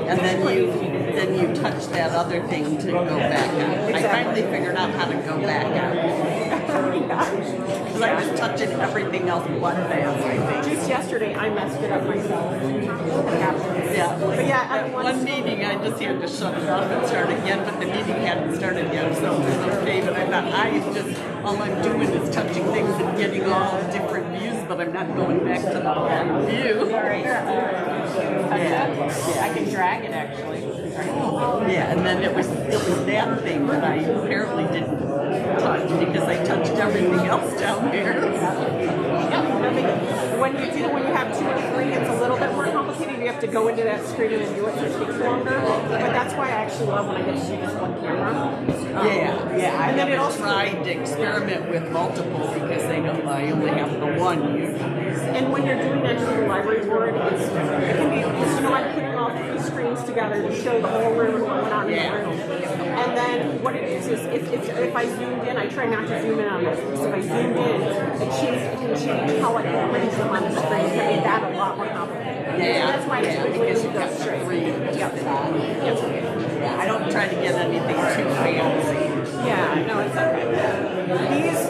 and then you touch that other thing to go back out. I finally figured out how to go back out. Because I was touching everything else but that. Just yesterday, I messed it up myself. Yeah. But yeah, one meeting I just had to shut it off and start again, but the meeting hadn't started yet, so it was okay. But I thought all I'm doing is touching things and getting all different views, but I'm not going back to the one view. yeah, I can drag it actually. Yeah, and then it was that thing that I apparently didn't touch because I touched everything else down here. When you have 2 or 3, it's a little bit more complicated. You have to go into that screen and do it, so it takes longer. But that's why I actually love when I get to see just one camera. Yeah. And then it also tried to experiment with multiple because I only have the one usually. And when you're doing that to the library board, it can be, I'm putting all 3 screens together to show the whole room and what went on in the room. And then what it is if I zoomed in, I try not to zoom in on this. So if I zoomed in, it can change how I can arrange them on the screen. It can make that a lot more complicated. Yeah, so that's why it's really because good to go straight. Yeah, I don't try to get anything too fancy. Yeah, no, it's okay. These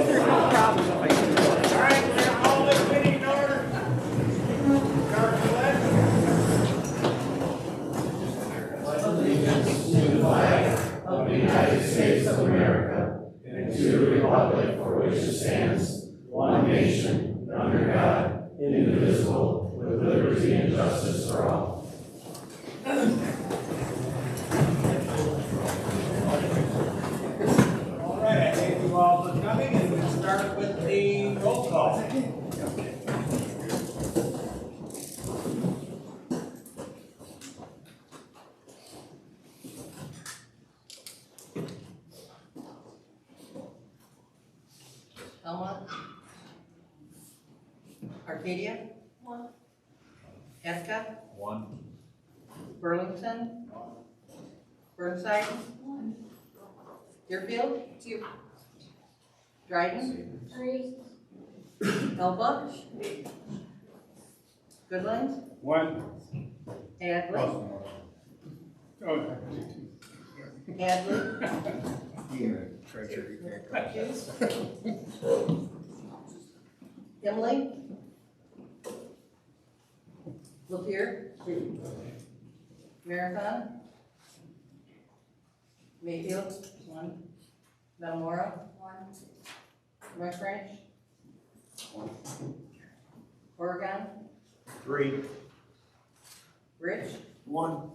there's no problem if I do this. All right, we're gonna call this meeting in order. Of the United States of America, and to the republic for which it stands, one nation, under God, indivisible, with liberty and justice for all. All right, I thank you all for coming, and we'll start with the roll call. Elba? Arcadia? 1. Esca? 1. Burlington? 1. Burnside? 1. Deerfield? 2. Dryden? 3. Elba? Goodland? 1. Hadley? Hadley? Emily? Lapeer? 2. Marathon? Mayfield? 1. Metamora? 1. West Branch? 1. Oregon? 3. Rich? 1.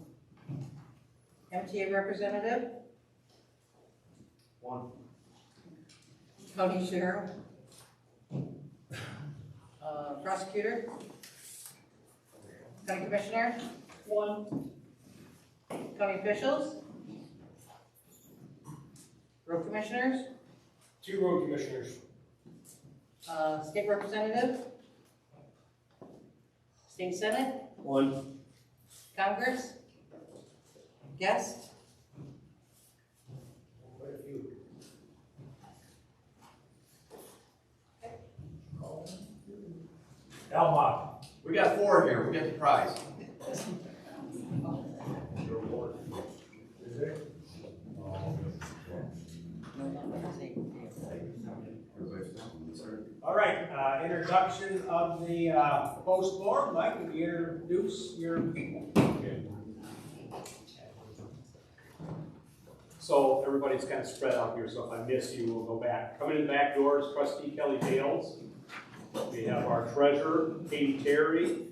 MTA representative? 1. County sheriff? Prosecutor? County commissioner? 1. County officials? Road commissioners? 2 road commissioners. State representative? State senate? 1. Congress? Guest? Quite a few. Elba. We got 4 here. We got the prize. All right, introduction of the post board. Mike, would you introduce your people? So everybody's kind of spread out here, so if I miss you, we'll go back. Coming in the back doors, Trustee Kelly Bales. We have our treasurer, Katie Terry.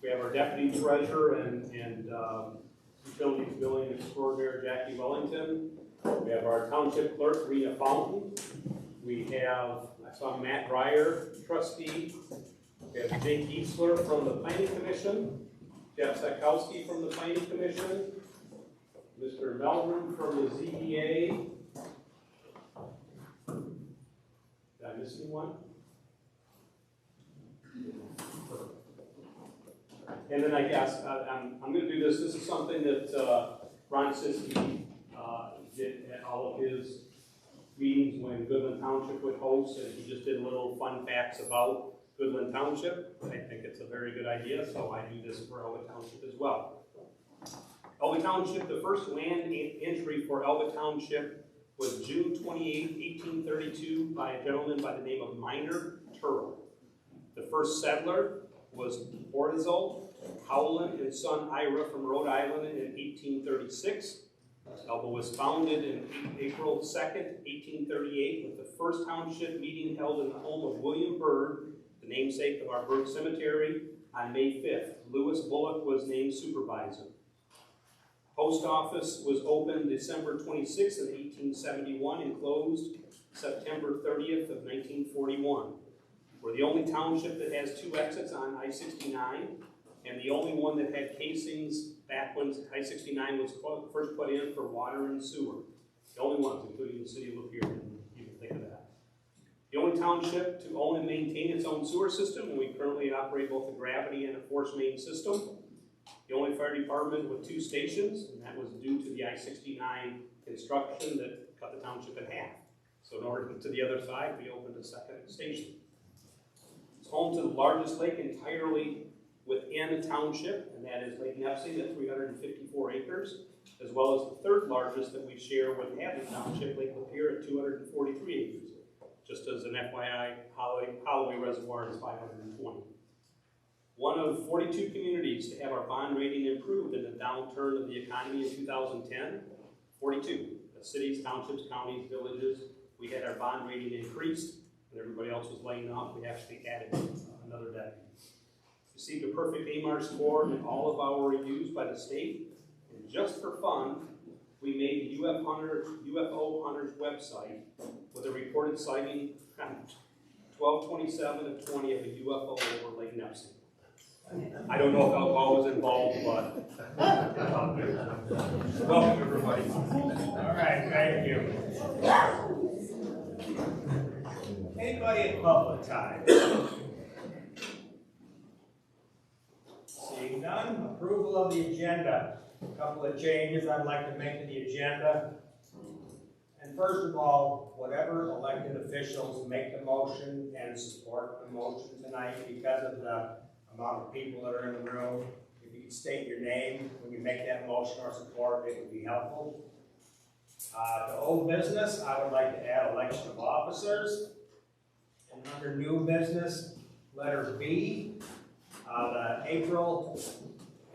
We have our deputy treasurer and utility billing extraordinaire, Jackie Wellington. We have our township clerk, Rena Fountain. We have, I saw Matt Dreyer, trustee. We have Jake Giesler from the Planning Commission. Jeff Sakowski from the Planning Commission. Mr. Melvin from the ZBA. Did I miss anyone? And then I guess I'm going to do this. This is something that Ron Siski did at all of his meetings when Goodland Township would host, and he just did little fun facts about Goodland Township. I think it's a very good idea, so I do this for Elba Township as well. Elba Township, the first land entry for Elba Township was June 28, 1832 by a gentleman by the name of Minor Turtle. The first settler was Orzo, Howland and son Ira from Rhode Island in 1836. Elba was founded in April 2nd, 1838 with the first township meeting held in the home of William Byrd, the namesake of our Byrd Cemetery, on May 5th. Lewis Bullock was named supervisor. Post office was opened December 26th of 1871 and closed September 30th of 1941. We're the only township that has 2 exits on I-69 and the only one that had casings back when I-69 was first put in for water and sewer. The only ones, including the city of Lapeer, you can think of that. The only township to own and maintain its own sewer system, and we currently operate both a gravity and a force main system. The only fire department with 2 stations, and that was due to the I-69 construction that cut the township in half. So in order to get to the other side, we opened a second station. It's home to the largest lake entirely within a township, and that is Lake Nepsing at 354 acres, as well as the 3rd largest that we share with Hadley Township, Lake Lapeer at 243 acres. Just as an FYI, Holloway Reservoir is 520. One of 42 communities to have our bond rating improved in the downturn of the economy in 2010. 42. The cities, townships, counties, villages, we had our bond rating increased, and everybody else was laying off. We actually added another decade. Received a perfect AMAR score in all of our reviews by the state. And just for fun, we made the UFO Hunters website with a reported sighting on 12/27 of 20 of a UFO over Lake Nepsing. I don't know if alcohol was involved, but welcome everybody. All right, thank you. Anybody in public time? Seeing none, approval of the agenda. A couple of changes I'd like to make to the agenda. And first of all, whatever elected officials make the motion and support the motion tonight, because of the amount of people that are in the room, if you could state your name when you make that motion or support, it would be helpful. To old business, I would like to add election of officers. And under new business, letter B, the April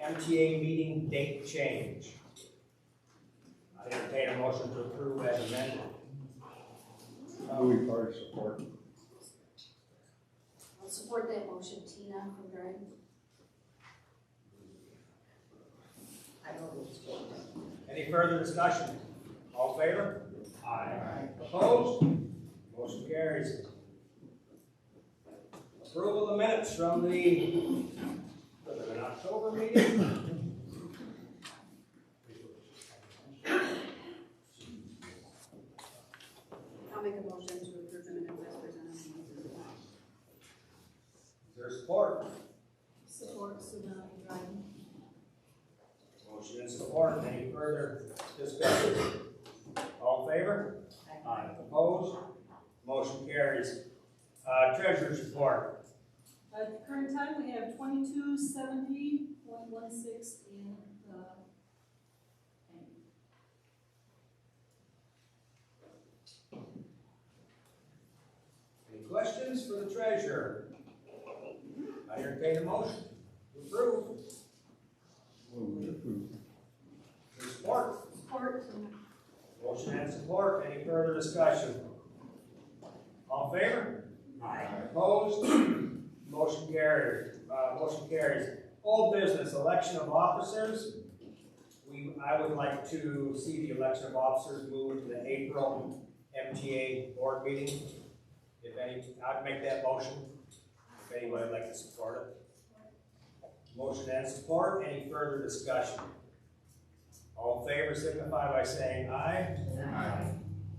MTA meeting date change. I entertain a motion to approve as amended. Louis Park support. I'll support that motion, Tina from Dryden. Any further discussion? All in favor? Aye. Opposed? Motion carries. Approval of the minutes from the October meeting. I'll make a motion to approve the minutes as presented. Is there support? Support, Sudan Dryden. Motion and support. Any further discussion? All in favor? Aye. Opposed? Motion carries. Treasurer's report. At the current time, we have 2270.16 in the bank. Any questions for the treasurer? I entertain a motion to approve. Support. Support. Motion and support. Any further discussion? All in favor? Aye. Opposed? Motion carries. Motion carries. Old business, election of officers. I would like to see the election of officers move to the April MTA board meeting. If any, I'd make that motion. If anybody would like to support it. Motion and support. Any further discussion? All in favor signify by saying aye. Aye.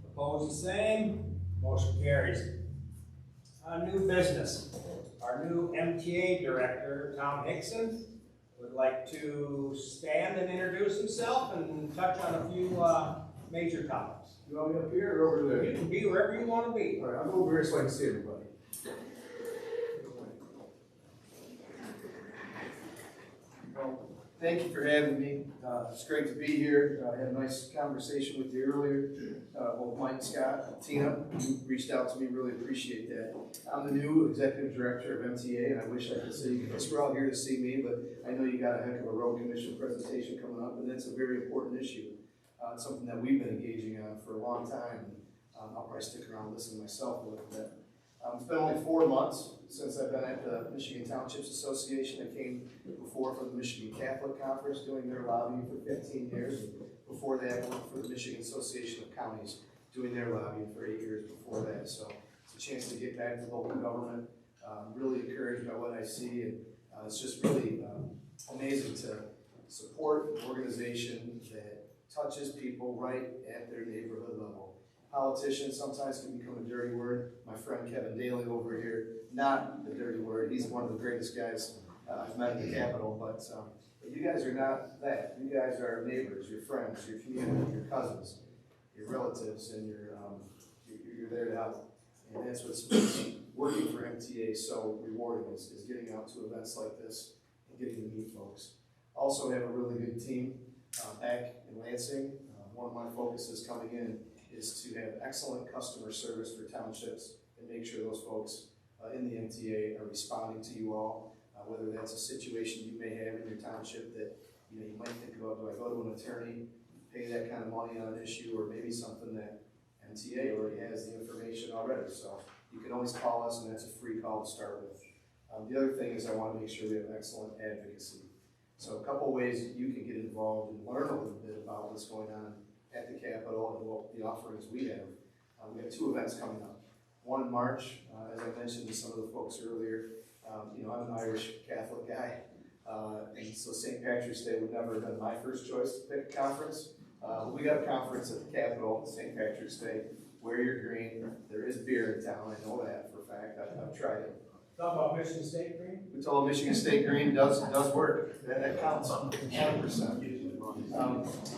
Opposed, the same. Motion carries. New business. Our new MTA director, Tom Hickson, would like to stand and introduce himself and touch on a few major topics. You want me up here or over there? You can be wherever you want to be. All right, I'll go over here so I can see everybody. Well, thank you for having me. It's great to be here. I had a nice conversation with you earlier, both Mike and Scott, Tina, you reached out to me, really appreciate that. I'm the new executive director of MTA, and I wish I could see you guys were all here to see me, but I know you got a heck of a road commission presentation coming up, and that's a very important issue. It's something that we've been engaging on for a long time, and I'll probably stick around and listen myself a little bit. It's been only 4 months since I've been at the Michigan Townships Association. I came before for the Michigan Catholic Conference, doing their lobbying for 15 years. Before that, I worked for the Michigan Association of Counties, doing their lobbying for 8 years before that. So it's a chance to get back to local government. Really encouraged by what I see, and it's just really amazing to support an organization that touches people right at their neighborhood level. Politicians sometimes can become a dirty word. My friend Kevin Daley over here, not a dirty word. He's one of the greatest guys I've met in the Capitol, but you guys are not that. You guys are neighbors, your friends, your community, your cousins, your relatives, and you're there to help. And that's what's working for MTA so rewarding is getting out to events like this and getting to meet folks. Also have a really good team back in Lansing. One of my focuses coming in is to have excellent customer service for townships and make sure those folks in the MTA are responding to you all, whether that's a situation you may have in your township that you might think about, do I go to an attorney, pay that kind of money on an issue, or maybe something that MTA already has the information already. So you can always call us, and that's a free call to start with. The other thing is I want to make sure we have excellent advocacy. So a couple ways that you can get involved and learn a little bit about what's going on at the Capitol and what the offerings we have. We have 2 events coming up. One in March, as I mentioned to some of the folks earlier, I'm an Irish Catholic guy, and so St. Patrick's Day would never have been my first choice to pick a conference. We got a conference at the Capitol, St. Patrick's Day. Wear your green. There is beer in town, I know that for a fact. I've tried it. Talk about Michigan State Green? We told Michigan State Green does work. That counts 100%.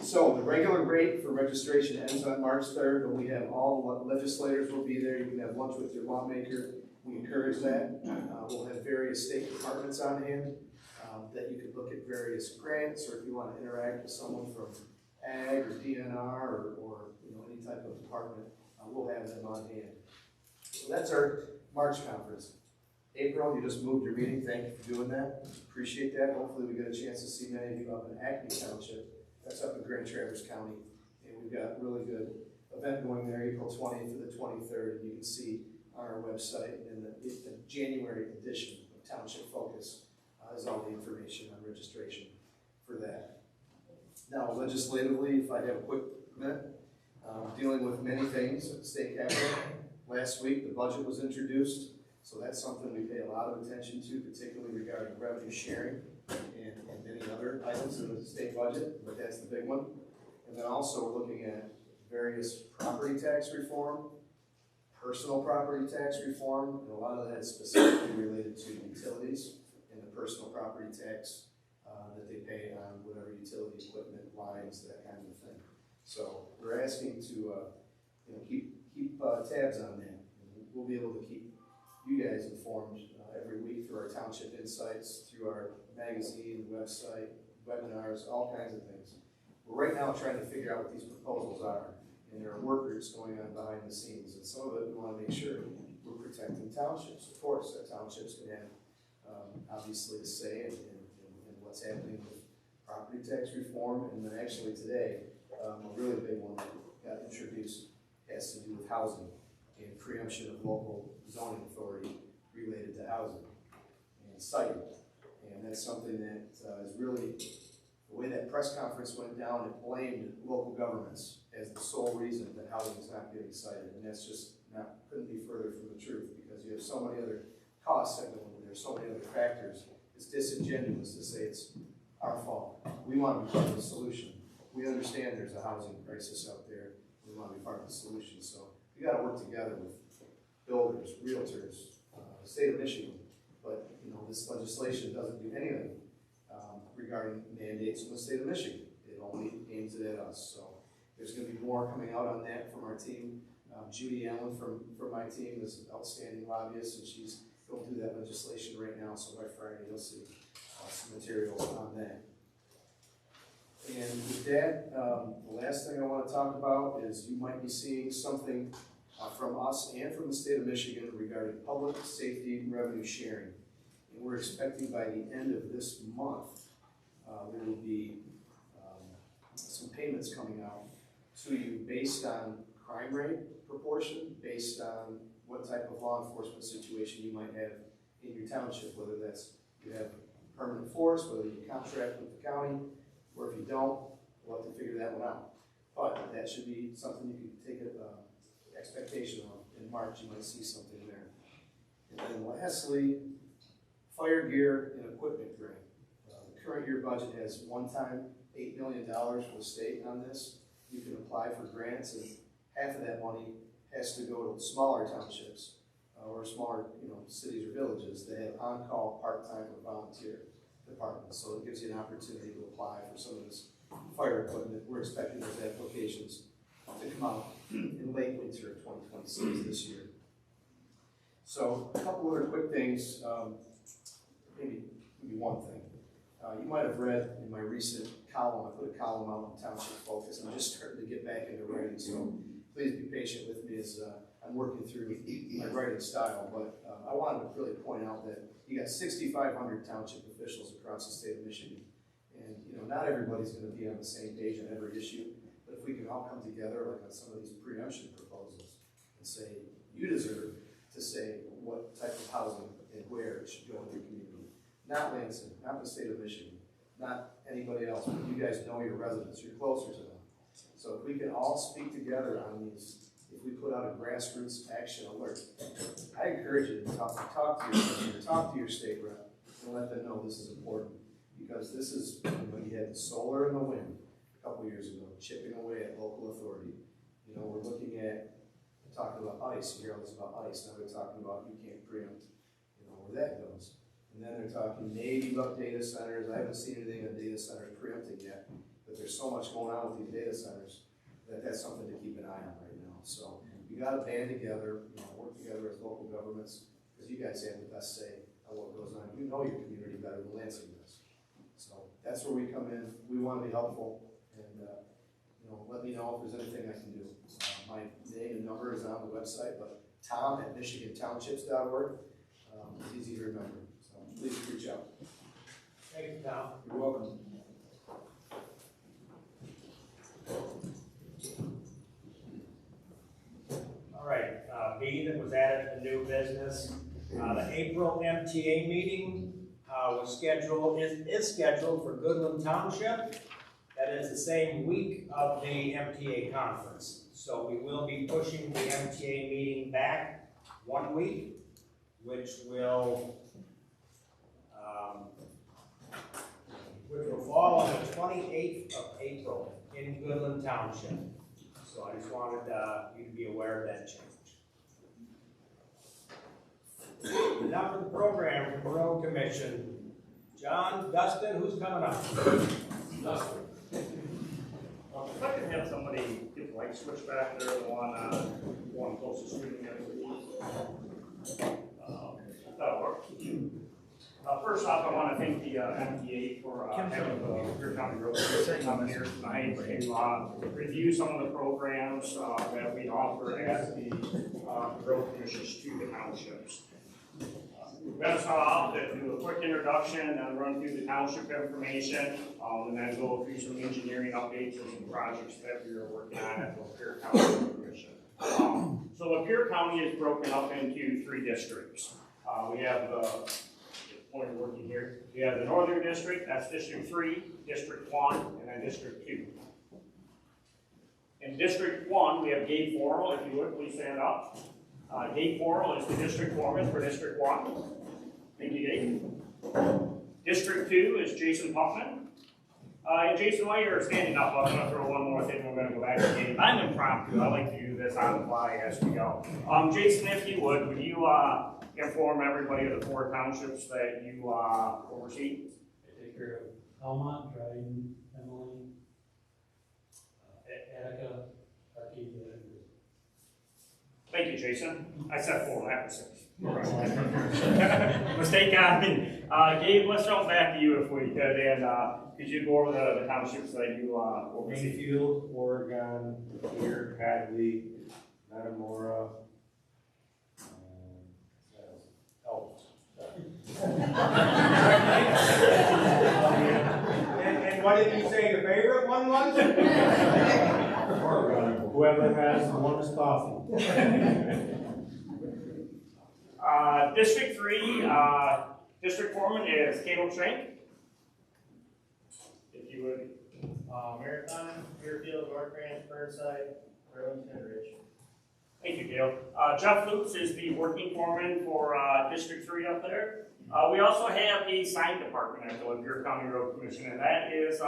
So the regular rate for registration ends on March 3rd, but we have all the legislators will be there. You can have lunch with your lawmaker. We encourage that. We'll have various state departments on hand that you could look at various grants, or if you want to interact with someone from Ag or DNR or any type of department, we'll have them on hand. So that's our March conference. April, you just moved your meeting. Thank you for doing that. Appreciate that. Hopefully we get a chance to see many of you up in Acme Township. That's up in Grand Traverse County. And we've got a really good event going there, April 20th to the 23rd. And you can see on our website in the January edition of Township Focus is all the information on registration for that. Now, legislatively, if I have a quick minute, dealing with many things at the state capitol. Last week, the budget was introduced. So that's something we pay a lot of attention to, particularly regarding revenue sharing and many other items in the state budget, but that's the big one. And then also we're looking at various property tax reform, personal property tax reform, and a lot of that is specifically related to utilities and the personal property tax that they pay on whatever utility equipment, lines, that kind of thing. So we're asking to keep tabs on that. And we'll be able to keep you guys informed every week through our Township Insights, through our magazine, website, webinars, all kinds of things. We're right now trying to figure out what these proposals are, and there are work groups going on behind the scenes, and some of it we want to make sure we're protecting townships. Of course, that townships can have obviously a say in what's happening with property tax reform, and then actually today, a really big one that got introduced has to do with housing and preemption of local zoning authority related to housing and siting. And that's something that is really, the way that press conference went down, it blamed local governments as the sole reason that housing is not getting cited. And that's just couldn't be further from the truth, because you have so many other costs that go into there, so many other factors. It's disingenuous to say it's our fault. We want to be part of the solution. We understand there's a housing crisis out there. We want to be part of the solution. So we got to work together with builders, realtors, the state of Michigan. But this legislation doesn't do anything regarding mandates in the state of Michigan. It only aims it at us. So there's going to be more coming out on that from our team. Judy Allen from my team is an outstanding lobbyist, and she's going through that legislation right now. So by Friday, you'll see some material on that. And with that, the last thing I want to talk about is you might be seeing something from us and from the state of Michigan regarding public safety revenue sharing. And we're expecting by the end of this month, there will be some payments coming out to you based on crime rate proportion, based on what type of law enforcement situation you might have in your township, whether that's you have permanent force, whether you contract with the county, or if you don't, we'll have to figure that one out. But that should be something you can take an expectation of. In March, you might see something there. And then lastly, fire gear and equipment grant. The current year budget has one-time $8 million from the state on this. You can apply for grants, and half of that money has to go to smaller townships or smaller, cities or villages that have on-call, part-time, or volunteer departments. So it gives you an opportunity to apply for some of this fire equipment. We're expecting those applications to come out in late winter of 2026 this year. So a couple other quick things, maybe one thing. You might have read in my recent column, I put a column out on Township Focus. I'm just starting to get back into writing, so please be patient with me as I'm working through my writing style. But I wanted to really point out that you got 6,500 township officials across the state of Michigan. And not everybody's going to be on the same page on every issue, but if we can all come together like on some of these preemption proposals and say, you deserve to say what type of housing and where it should go in your community. Not Lansing, not the state of Michigan, not anybody else, but you guys know your residents, you're closer to them. So if we can all speak together on these, if we put out a grassroots action alert, I encourage you to talk to your commissioner, talk to your state rep, and let them know this is important. Because this is, you had the solar and the wind a couple years ago, chipping away at local authority. We're looking at, talking about ice, you hear all this about ice, now they're talking about you can't preempt, where that goes. And then they're talking maybe about data centers. I haven't seen anything on data centers preempting yet, but there's so much going on with these data centers that that's something to keep an eye on right now. So you got to band together, work together as local governments, because you guys have the best say on what goes on. You know your community better than Lansing does. So that's where we come in. We want to be helpful, and let me know if there's anything I can do. My name and number is on the website, but tom@michigantownships.org. It's easy to remember. Please reach out. Thank you, Tom. You're welcome. All right, B that was added to new business. The April MTA meeting is scheduled for Goodland Township. That is the same week of the MTA conference. So we will be pushing the MTA meeting back 1 week, which will fall on the 28th of April in Goodland Township. So I just wanted you to be aware of that change. Now for the program from the Road Commission. John, Dustin, who's coming up? Dustin. If I could have somebody get the light switch back there, the one closest to me, that'll work. First off, I want to thank the MTA for having the Lapeer County Road Commission come here tonight to review some of the programs that we offer at the Road Commissions to the townships. We're going to start off to do a quick introduction and then run through the township information and then go through some engineering updates and some projects that we are working on at the Lapeer County Road Commission. So Lapeer County is broken up into 3 districts. We have point working here. We have the Northern District, that's District 3, District 1, and then District 2. In District 1, we have Gabe Forrell, if you would, please stand up. Gabe Forrell is the District Foreman for District 1. Thank you, Gabe. District 2 is Jason Puffman. And Jason, while you're standing up, I'm going to throw one more thing. We're going to go back to Gabe. I'm impromptu. I like to do this on the fly as we go. Jason, if you would you inform everybody of the 4 townships that you oversee? I take care of Elma, Dryden, Emily, Attica, Arcadia, and Thank you, Jason. I said 4, that was 6. Mistake on me. Gabe, let's jump back to you if we could, and could you go over the townships that you oversee? Greenfield, Oregon, Lapeer, Hadley, Metamora, Elba. And what did you say your favorite one was? Whoever has the warmest coffee. District 3, District Foreman is Caleb Shank. If you would. Marathon, Deerfield, North Branch, Burnside, Burlington Ridge. Thank you, Gail. Jeff Lutz is the working foreman for District 3 up there. We also have a sign department at the Lapeer County Road Commission, and that is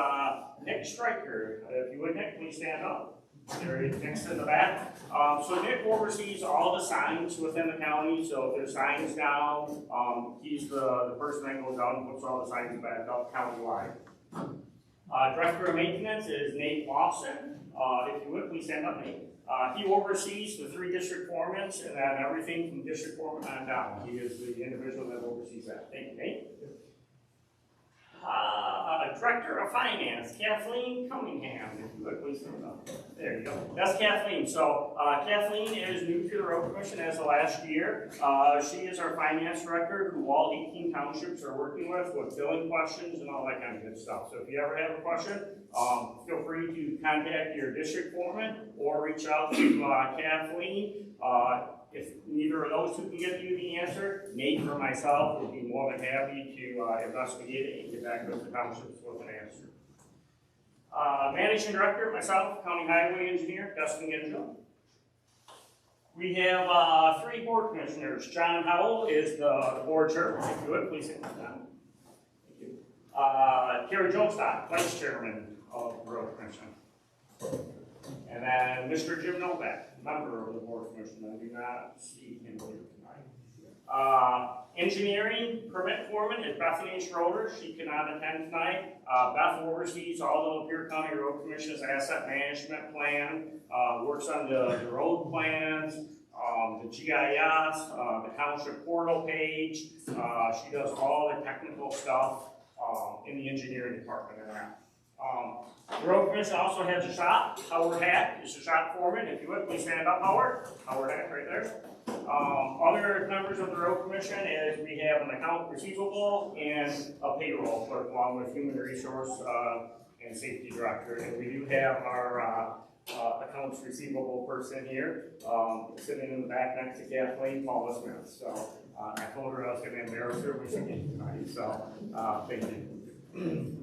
Nick Stryker. If you would, Nick, please stand up. There he is next in the back. So Nick oversees all the signs within the county. So if there's signs down, he's the person that goes out and puts all the signs back up countywide. Director of Maintenance is Nate Lawson. If you would, please stand up, Nate. He oversees the 3 district foremen and then everything from district foreman on down. He is the individual that oversees that. Thank you, Nate. Director of Finance, Kathleen Cunningham. If you would, please stand up. There you go. That's Kathleen. So Kathleen is new to the Road Commission as of last year. She is our finance director who all 18 townships are working with billing questions and all that kind of good stuff. So if you ever have a question, feel free to contact your district foreman or reach out to Kathleen. If neither of those two can get you the answer, Nate or myself would be more than happy to investigate it and get back with the townships with an answer. Managing Director, myself, County Highway Engineer, Dustin Genshaw. We have 3 board commissioners. John Howell is the board chairman. If you would, please sit down. Thank you. Kerry Jonestock, Vice Chairman of the Road Commission. And then Mr. Jim Novak, member of the Board of Commission. I do not see him here tonight. Engineering permit foreman is Bethany Schroeder. She cannot attend tonight. Beth oversees all the Lapeer County Road Commission's asset management plan, works on the road plans, the GIS, the township portal page. She does all the technical stuff in the engineering department and that. The Road Commission also has a shop. Howard Hack is the shop foreman. If you would, please stand up, Howard. Howard Hack right there. Other members of the Road Commission is we have an account receivable and a payroll clerk along with human resource and safety director. And we do have our accounts receivable person here sitting in the back next to Kathleen, Paula Smith. So I told her I was going to embarrass her when she came tonight. So thank you.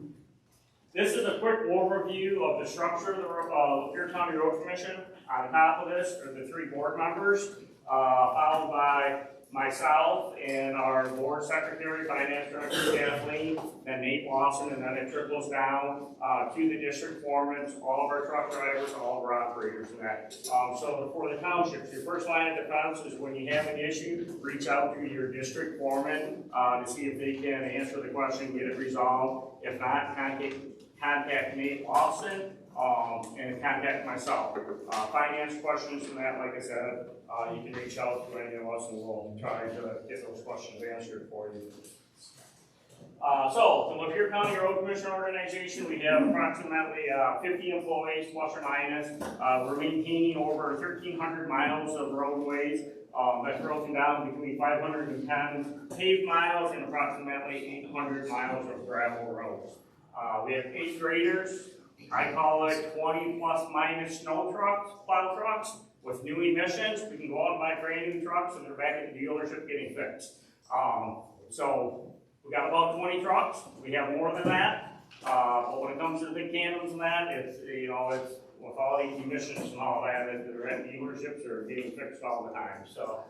This is a quick overview of the structure of the Lapeer County Road Commission. On top of this are the 3 board members, followed by myself and our board secretary, finance director Kathleen, and Nate Lawson, and then it trickles down to the district foremen, all of our truck drivers, all of our operators, and that. So for the townships, your first line of defense is when you have an issue, reach out to your district foreman to see if they can answer the question, get it resolved. If not, contact Nate Lawson and contact myself. Finance questions and that, like I said, you can reach out to any of us and we'll try to get those questions answered for you. So, the Lapeer County Road Commission organization, we have approximately 50 employees, plus or minus. We're maintaining over 1,300 miles of roadways. That's broken down between 510 paved miles and approximately 800 miles of gravel roads. We have 8 graders. I call it 20 plus minus snow trucks, plow trucks with new emissions. We can go out and buy brand new trucks and they're back at the dealership getting fixed. So we got about 20 trucks. We have more than that. But when it comes to the big tandems and that, it's with all these emissions and all that are at dealerships are getting fixed all the time. So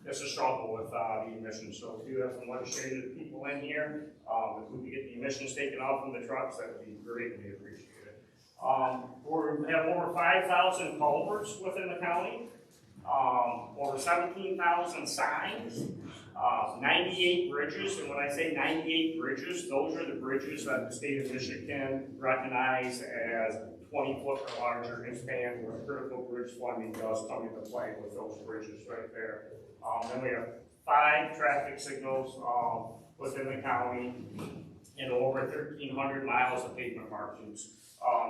it's a struggle with the emissions. So if you have some legislative people in here, if we could get the emissions taken out from the trucks, that would be greatly appreciated. We have over 5,000 culverts within the county, over 17,000 signs, 98 bridges. And when I say 98 bridges, those are the bridges that the state of Michigan recognized as 20-foot or larger in span, where critical bridge funding does come into play with those bridges right there. Then we have 5 traffic signals, within the county, and over 1,300 miles of pavement markings.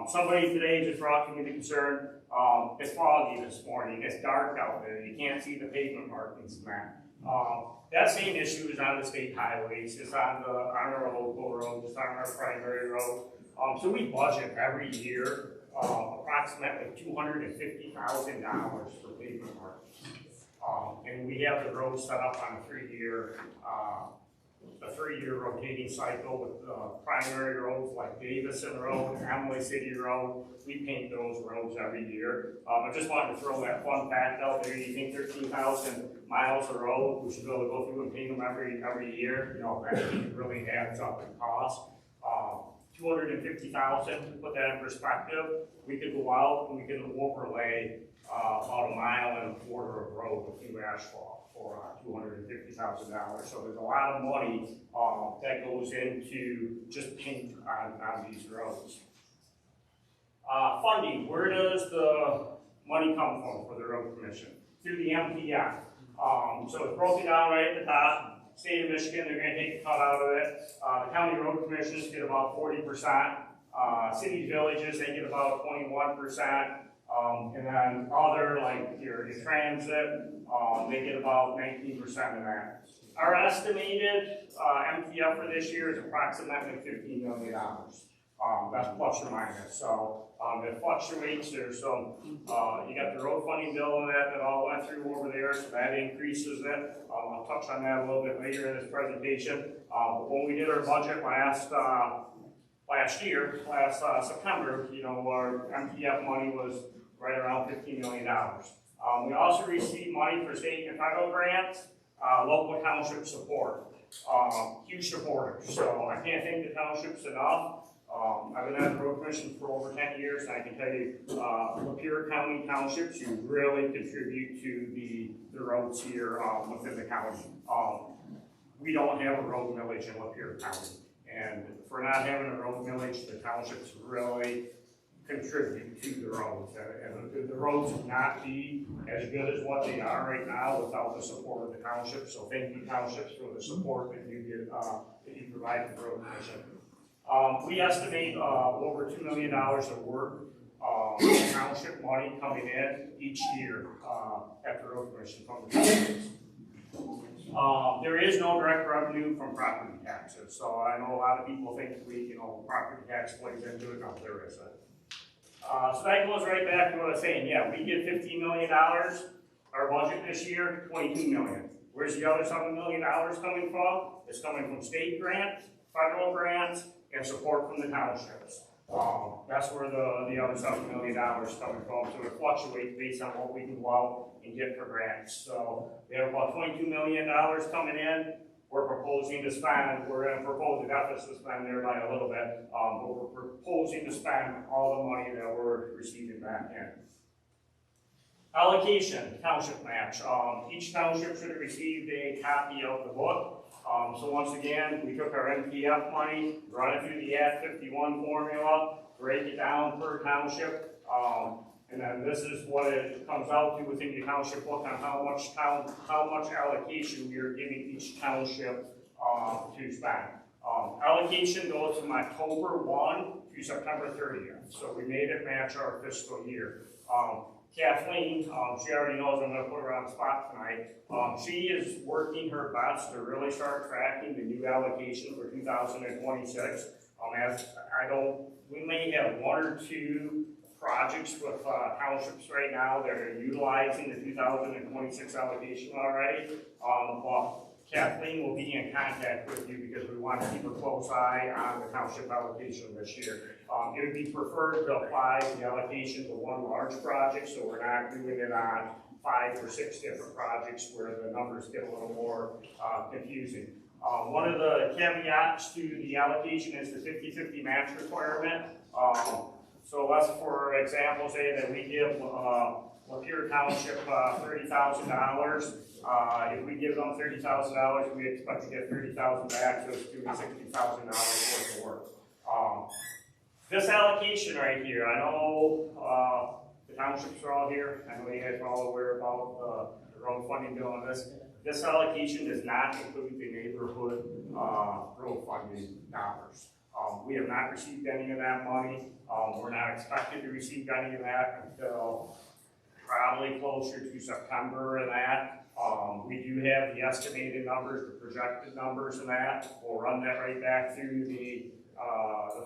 Somebody today just brought to me the concern, it's foggy this morning, it's dark out there, you can't see the pavement markings in that. That same issue is on the state highways, it's on our local roads, it's on our primary road. So we budget every year approximately $250,000 for pavement markings. And we have the road set up on a 3-year rotating cycle with primary roads like Davison Road, Emily City Road. We paint those roads every year. I just wanted to throw that fun fact out there. You think 13,000 miles of road, we should be able to go through and paint them every year? You know, that really adds up in cost. $250,000, to put that in perspective, we could go out and we could overlay about 1.25 miles of road with new asphalt for $250,000. So there's a lot of money that goes into just paint on these roads. Funding, where does the money come from for the road commission? Through the MTA. So it's broken down right at the top. State of Michigan, they're going to take a cut out of it. The county road commissions get about 40%. Cities, villages, they get about 21%. And then other, like your transit, they get about 19% of that. Our estimated MTF for this year is approximately $15 million. That's plus or minus. So it fluctuates. There's some, you got the road funding bill in that all went through over there, so that increases it. I'll touch on that a little bit later in this presentation. But when we did our budget last September, you know, our MTF money was right around $15 million. We also received money for state and federal grants, local township support, huge supporters. So I can't thank the townships enough. I've been at the road commission for over 10 years, and I can tell you, Lapeer County Townships, you really contribute to the roads here within the county. We don't have a road millage in Lapeer County, and for not having a road millage, the townships really contribute to the roads. And the roads would not be as good as what they are right now without the support of the townships. So thank you, townships, for the support that you get, that you provide to the road commission. We estimate over $2 million of work, township money coming in each year at the road commission from the townships. There is no direct revenue from property taxes, so I know a lot of people think property tax plays into it. No, there isn't. So that goes right back to what I was saying. Yeah, we get $15 million. Our budget this year, $22 million. Where's the other $7 million coming from? It's coming from state grants, federal grants, and support from the townships. That's where the other $7 million is coming from. So it fluctuates based on what we can go out and get for grants. So we have about $22 million coming in. We're proposing to spend, we're going to propose a deficit spend there by a little bit, but we're proposing to spend all the money that we're receiving back in. Allocation, township match. Each township should have received a copy of the book. So once again, we took our MTF money, run it through the Act 51 formula, break it down per township, and then this is what it comes out to within the township book on how much allocation we are giving each township to spend. Allocation goes from October 1 to September 30th, so we made it match our fiscal year. Kathleen, she already knows I'm going to put her on the spot tonight. She is working her best to really start tracking the new allocation for 2026. We may have 1 or 2 projects with townships right now that are utilizing the 2026 allocation already. But Kathleen will be in contact with you because we want to keep a close eye on the township allocation this year. It would be preferred to apply the allocation to one large project, so we're not doing it on 5 or 6 different projects where the numbers get a little more confusing. One of the caveats to the allocation is the 50-50 match requirement. So let's, for example, say that we give Lapeer Township $30,000. If we give them $30,000, we expect to get $30,000 back, so it's doing $60,000 worth of work. This allocation right here, I know the townships are all here. I know you guys are all aware about road funding bill on this. This allocation does not include the neighborhood, road funding dollars. We have not received any of that money. We're not expected to receive any of that until probably closer to September of that. We do have the estimated numbers, the projected numbers in that. We'll run that right back through the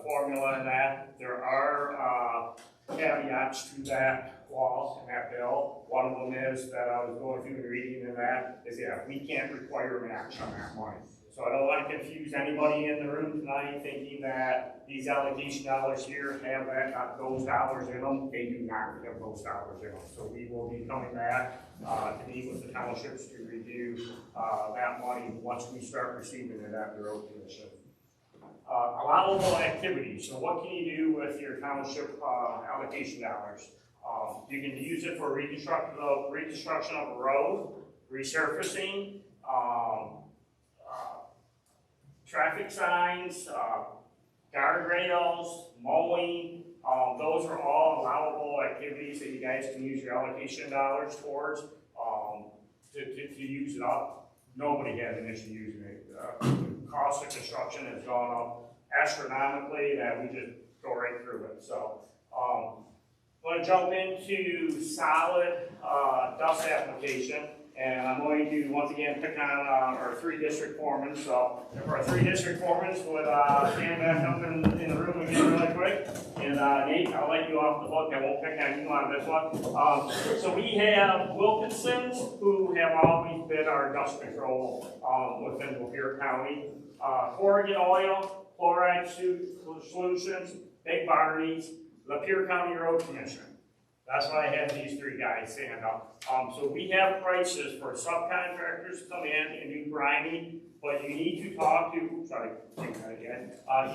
formula in that. There are caveats to that clause in that bill. One of them is that I was going through and reading in that is, yeah, we can't require a match on that money. So I don't want to confuse anybody in the room tonight thinking that these allocation dollars here have those dollars in them. They do not have those dollars in them. So we will be coming back to meet with the townships to review that money once we start receiving it at the road commission. Allowable activities. So what can you do with your township allocation dollars? You can use it for reconstruction of a road, resurfacing, traffic signs, guardrails, mowing. Those are all allowable activities that you guys can use your allocation dollars towards to use it up. Nobody has an issue using it. The cost of construction has gone up astronomically that we just go right through it. So I'm going to jump into solid dust application. And I'm going to once again pick on our 3 district foremen. So if our 3 district foremen would stand back up in the room again really quick. And Nate, I'll let you off the hook. I won't pick on you on this one. So we have Wilkinsons, who have always been our dust control within Lapeer County. Corrigan Oil, Chloride Solutions, Big Barney's, Lapeer County Road Commission. That's why I have these 3 guys stand up. So we have prices for subcontractors to come in and do grinding, but you need to talk to, you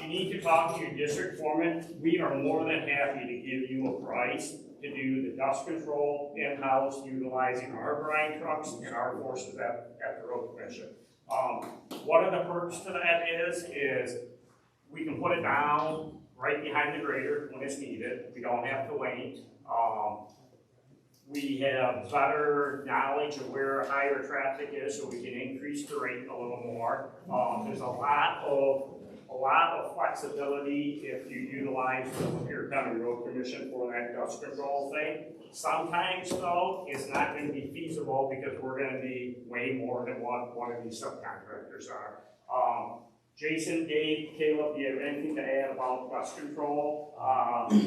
need to talk to your district foreman. We are more than happy to give you a price to do the dust control in-house, utilizing our grind trucks and our forces at the road commission. One of the perks to that is we can put it down right behind the grader when it's needed. We don't have to wait. We have better knowledge of where higher traffic is, so we can increase the rate a little more. There's a lot of flexibility if you utilize the Lapeer County Road Commission for that dust control thing. Sometimes, though, it's not going to be feasible because we're going to be way more than what one of these subcontractors are. Jason, Dave, Caleb, do you have anything to add about dust control?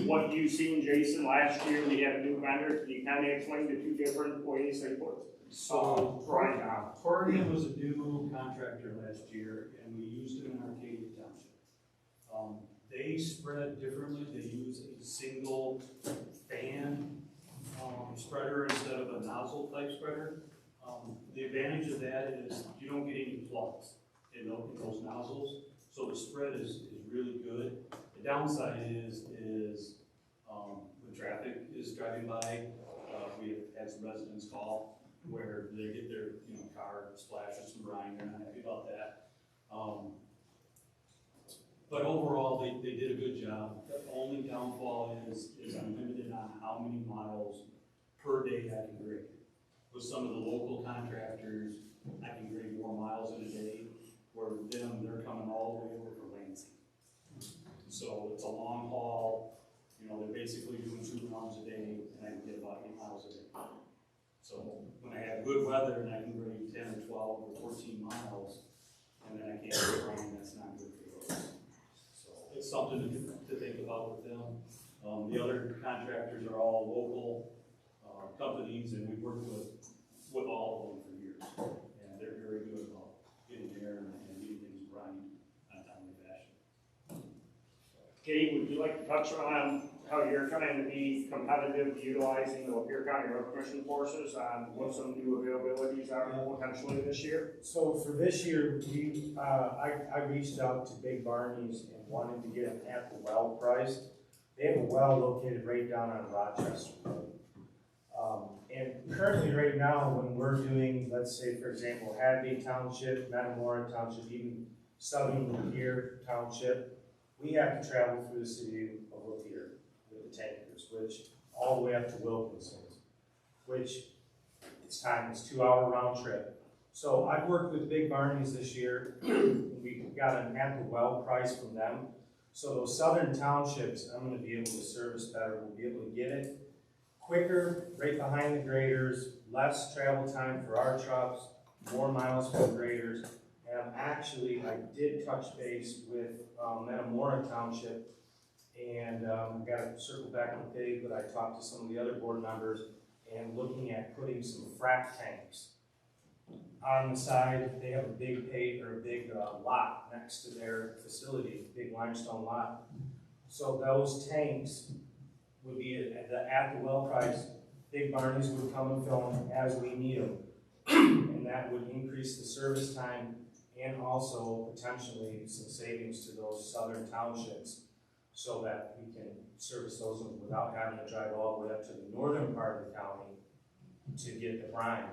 What you've seen, Jason, last year we had a new vendor. Can you kind of explain the 2 different ways they put So right now? Corrigan was a new contractor last year, and we used it in Arcadia Township. They spread differently. They use a single fan spreader instead of a nozzle type spreader. The advantage of that is you don't get any plugs in those nozzles, so the spread is really good. The downside is when traffic is driving by, we have had some residents call where they get their car splashed with some brine. They're not happy about that. But overall, they did a good job. The only downfall is I'm limited on how many miles per day I can grade. With some of the local contractors, I can grade more miles in a day. Where with them, they're coming all the way over for Lansing. So it's a long haul. They're basically doing 2 runs a day, and I can get about 8 miles a day. So when I have good weather and I can grade 10 or 12 or 14 miles, and then I can't get rain, that's not good for roads. So it's something to think about with them. The other contractors are all local companies, and we've worked with all of them for years, and they're very good about getting there and getting things running in a timely fashion. Gabe, would you like to touch on how you're trying to be competitive utilizing the Lapeer County Road Commission forces on what some new availabilities are potentially this year? So for this year, I reached out to Big Barney's and wanted to get them at the well price. They have a well located right down on Rochester Road. And currently right now, when we're doing, let's say, for example, Hadley Township, Metamora Township, even southern Lapeer Township, we have to travel through the city of Lapeer with the tankers, which all the way up to Wilkinson's, which it's time, it's 2-hour round trip. So I've worked with Big Barney's this year. We got an at the well price from them. So those southern townships, I'm gonna be able to service better. We'll be able to get it quicker, right behind the graders, less travel time for our trucks, more miles for the graders. And I did touch base with Metamora Township, and I got to circle back with Dave, but I talked to some of the other board members, and looking at putting some frac tanks on the side. They have a big lot next to their facility, big limestone lot. So those tanks would be at the well price. Big Barney's would come and fill them as we need them. And that would increase the service time and also potentially some savings to those southern townships so that we can service those without having to drive all the way up to the northern part of the county to get the brine.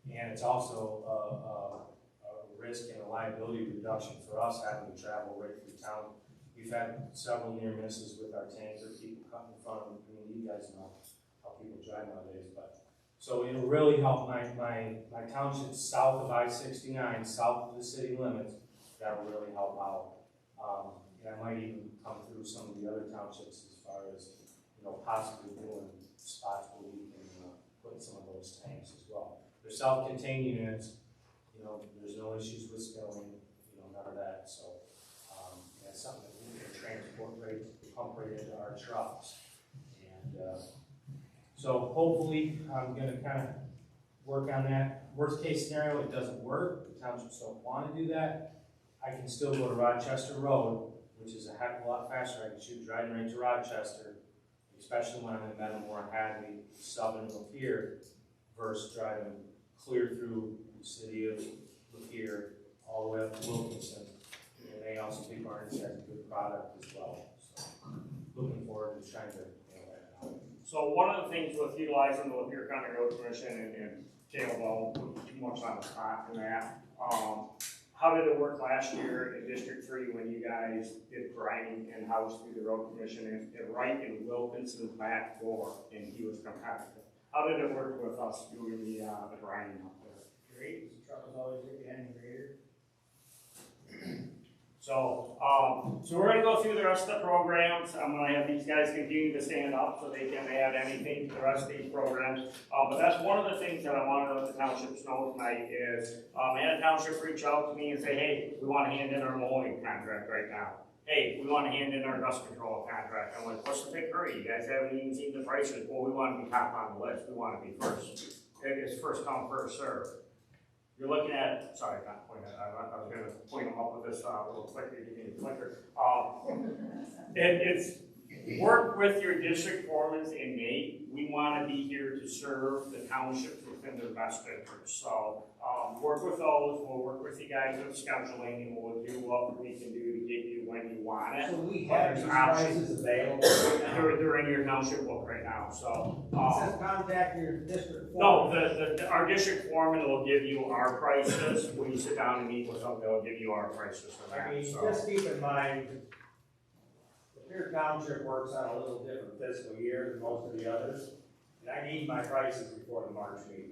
And it's also a risk and a liability reduction for us having to travel right through town. We've had several near misses with our tanker, people cutting in front of them. I mean, you guys know how people drive nowadays, but so it'll really help my townships south of I-69, south of the city limits. That'll really help out. And I might even come through some of the other townships as far as, possibly doing spots where we can put some of those tanks as well. They're self-contained units. There's no issues with spilling. None of that. So that's something that we can transport pump right into our trucks. And so hopefully I'm going to kind of work on that. Worst case scenario, it doesn't work. The townships don't want to do that. I can still go to Rochester Road, which is a heck of a lot faster. I can shoot driving right to Rochester, especially when I'm in Metamora, Hadley, Southern Lapeer, versus driving clear through the city of Lapeer all the way up to Wilkinson. And they also, Big Barney's has a good product as well. So looking forward to trying to that out. So one of the things with utilizing the Lapeer County Road Commission, and Caleb won't put too much on the spot in that, how did it work last year in District 3 when you guys did grinding in-house through the Road Commission and right in Wilkinson's back door, and he was competitive? How did it work with us doing the grinding up there? Great, the truck was always right behind the grader. So we're going to go through the rest of the programs. I'm going to have these guys continue to stand up so they can add anything to the rest of these programs. But that's one of the things that I wanted to let the townships know tonight is, I had a township reach out to me and say, hey, we want to hand in our mowing contract right now. Hey, we want to hand in our dust control contract. I'm like, what's the big hurry? You guys haven't even seen the prices. Well, we want to be top on the list. We want to be first. It's first come, first serve. You're looking at, sorry, not pointing at, I was going to point them up with this little clicker, give me the clicker. It's work with your district foremen and Nate. We want to be here to serve the townships within their best interest. So work with those. We'll work with you guys with scheduling, and we'll do what we can do to get you when you want it. So we have these prices available right now. They're in your township book right now. So it says contact your district no, foreman. our district foreman will give you our prices. When you sit down and meet with them, they'll give you our prices for that. I mean, so. just keep in mind, your township works on a little different fiscal year than most of the others, and I need my prices before the March meeting.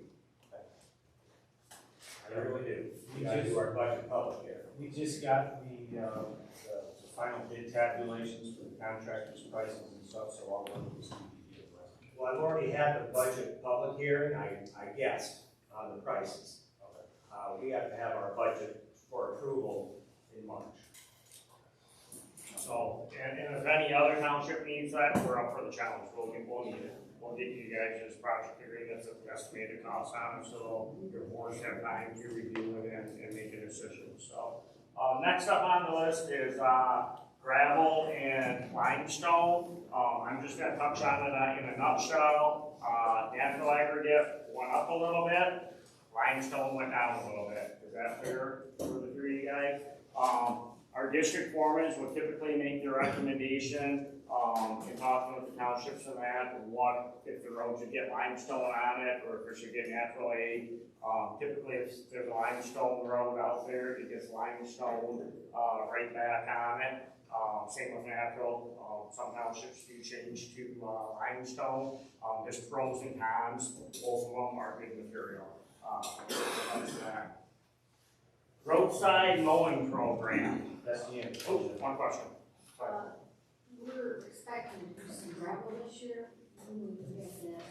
I really do. We gotta do our budget public here. We just got the final bid tabulations for the contractors' prices and stuff, so I'll work with CPD. Well, I've already had the budget public hearing, I guessed on the prices. We have to have our budget for approval in March. So, and if any other township needs that, we're up for the challenge. We'll need it. We'll get you guys' project agreements with estimated costs on them, so your boards have time to review it and make a decision. So, next up on the list is gravel and limestone. I'm just going to touch on it in a nutshell. Natural aggregate went up a little bit. Limestone went down a little bit. Is that fair for the three of you guys? Our district foremen will typically make the recommendation in talking with the townships and that, what if the road should get limestone on it, or if it should get natural aid. Typically, if there's a limestone road out there, it gets limestone right back on it. Same with natural, some townships do change to limestone. Just pros and cons, both of them are good material. That's that. Roadside mowing program. That's the end. Oh, one question. We're expecting to do some gravel this year, when we can get that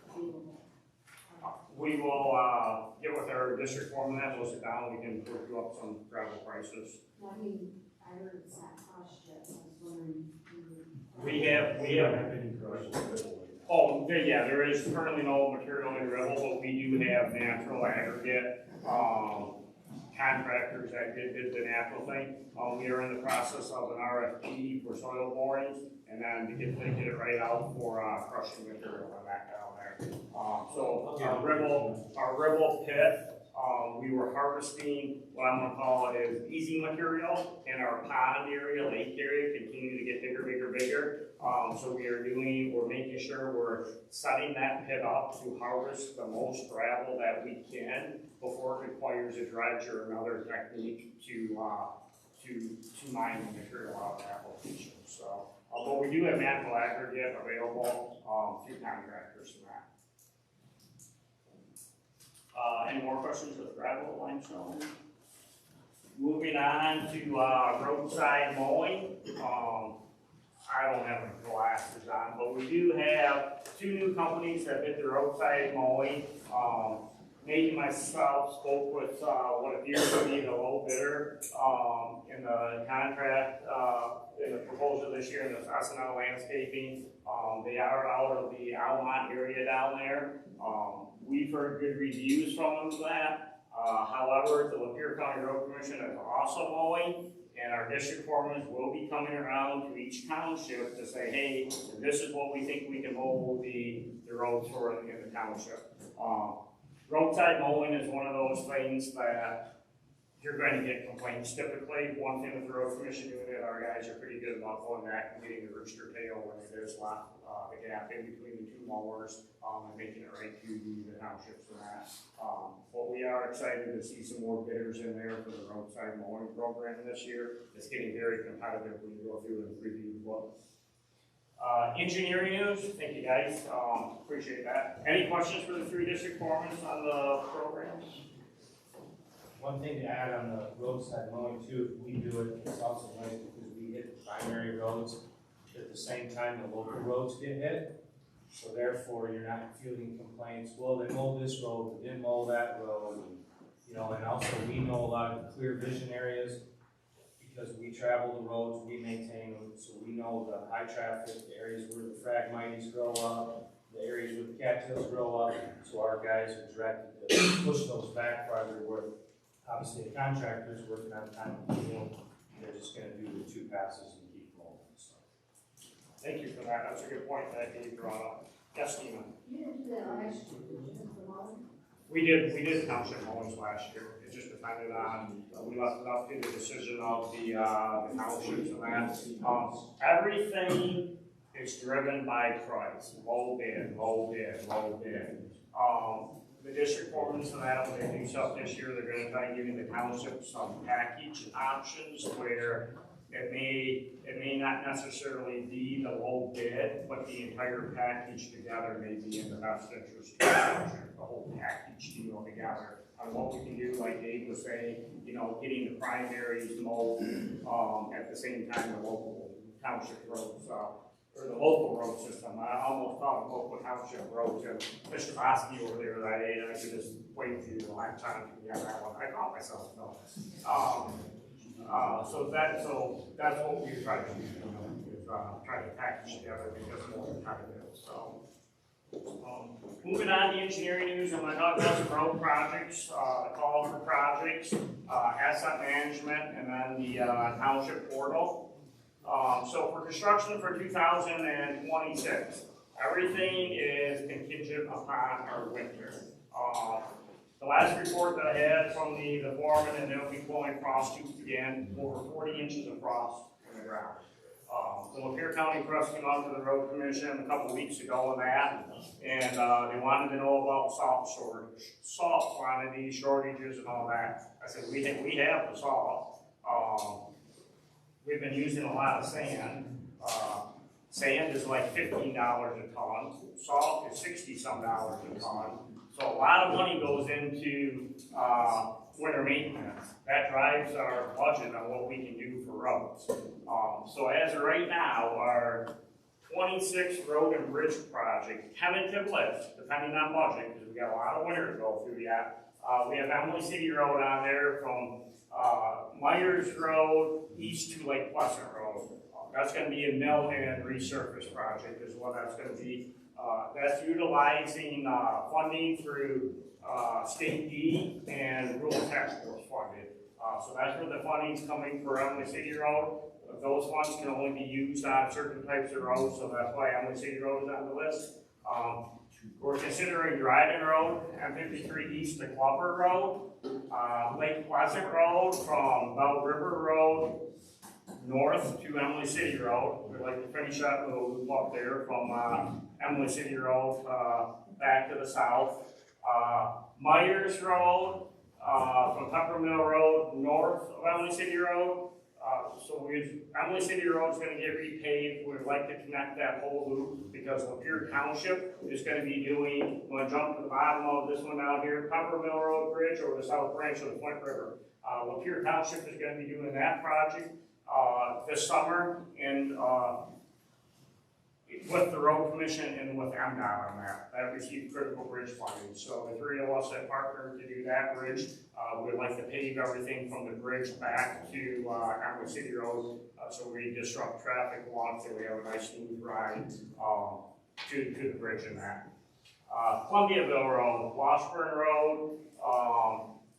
available. We will get with our district foreman, that will sit down, we can work you up some gravel prices. I mean, I heard it's not cost yet, so I was wondering. We have, oh, yeah, there is currently no material in gravel, but we do have natural aggregate, contractors that did the natural thing. We are in the process of an RFP for soil borings, and then to get it right out for crushing material on that down there. So our Ribble pit, we were harvesting what I'm gonna call it is easy material, and our pond area, lake area, continue to get bigger. So we're making sure we're setting that pit up to harvest the most gravel that we can before it requires a dredge or another technique to mine the material out of that location. So, although we do have natural aggregate available through contractors and that. Any more questions with gravel, limestone? Moving on to roadside mowing. I don't have any glasses on, but we do have two new companies that did the roadside mowing. Nate and myself spoke with what appears to be the low bidder in the contract, in the proposal this year in the S&L landscaping. They are out of the Almont area down there. We've heard good reviews from them for that. However, the Lapeer County Road Commission is also mowing, and our district foremen will be coming around to each township to say, hey, this is what we think we can mow the roads for in the township. Roadside mowing is one of those things that you're going to get complaints typically. One thing with the road commission doing it, our guys are pretty good about going back and getting the rooster tail when it is left, the gap in between the two mowers, and making it right to the townships and that. But we are excited to see some more bidders in there for the roadside mowing program this year. It's getting very competitive when you go through and review the book. Engineering news, thank you guys, appreciate that. Any questions for the three district foremen on the programs? One thing to add on the roadside mowing too, if we do it, it's also nice because we hit the primary roads at the same time the local roads get hit. So therefore, you're not fielding complaints, well, they mowed this road, they didn't mow that road. And also we know a lot of clear vision areas because we travel the roads, we maintain them, so we know the high traffic, the areas where the phragmites grow up, the areas where the cattails grow up, so our guys are directed to push those back farther where obviously the contractors working on time of field, they're just gonna do the two passes and keep rolling, so. Thank you for that, that's a good point that you brought up. Yes, Tina? You didn't do that last year, did you, the mowing? We did township mowings last year. It just depended on, we left it up to the decision of the townships and that. Everything is driven by price, low bid. The district foremen and that, when they do stuff this year, they're gonna try giving the township some package options where it may not necessarily be the low bid, but the entire package together may be in the best interest of the township, the whole package deal together. On what we can do, like Dave was saying, getting the primaries mowed at the same time the local township roads, or the local road system. I almost call it local township roads. And Mr. Bosky over there, I could just wait through the lifetime to get that one. I call myself no. So that's what we try to do, is try to package together because it's more competitive. So, moving on to engineering news, I'm going to talk about some road projects, the call for projects, asset management, and then the township portal. So for construction for 2026, everything is contingent upon our winter. The last report that I had from the foreman, and they'll be pulling frost tubes again, over 40 inches of frost in the ground. The Lapeer County Press came out to the Road Commission a couple weeks ago on that, and they wanted to know about salt quantity, shortages, and all that. I said, we have the salt. we've been using a lot of sand. Sand is like $15 a ton, salt is $60-some a ton. So a lot of money goes into winter maintenance. That drives our budget on what we can do for roads. So as of right now, our 26 road and bridge project, tentative list, depending on budget, because we got a lot of winter to go through yet. We have Emily City Road on there from Myers Road east to Lake Pleasant Road. That's going to be a mill and resurface project is what that's going to be. That's utilizing funding through state D and rural tax force funded. So that's where the funding's coming for Emily City Road. Those funds can only be used on certain types of roads, so that's why Emily City Road is on the list. We're considering Dryden Road, M53 East to Clubber Road, Lake Pleasant Road from Bell River Road north to Emily City Road. We'd like to finish that little loop up there from Emily City Road back to the south. Myers Road from Pepper Mill Road north of Emily City Road. Emily City Road is going to get repaved. We'd like to connect that whole loop because Lapeer Township is going to be doing, I'm going to jump to the bottom of this one down here, Pepper Mill Road Bridge over the south branch of the Flint River. Lapeer Township is going to be doing that project this summer and with the Road Commission and with MDOT on that. That received critical bridge funding. So the three of us that partnered to do that bridge, we'd like to pave everything from the bridge back to Emily City Road so we disrupt traffic once and we have a nice smooth ride to the bridge in that. Columbiaville Road, Washburn Road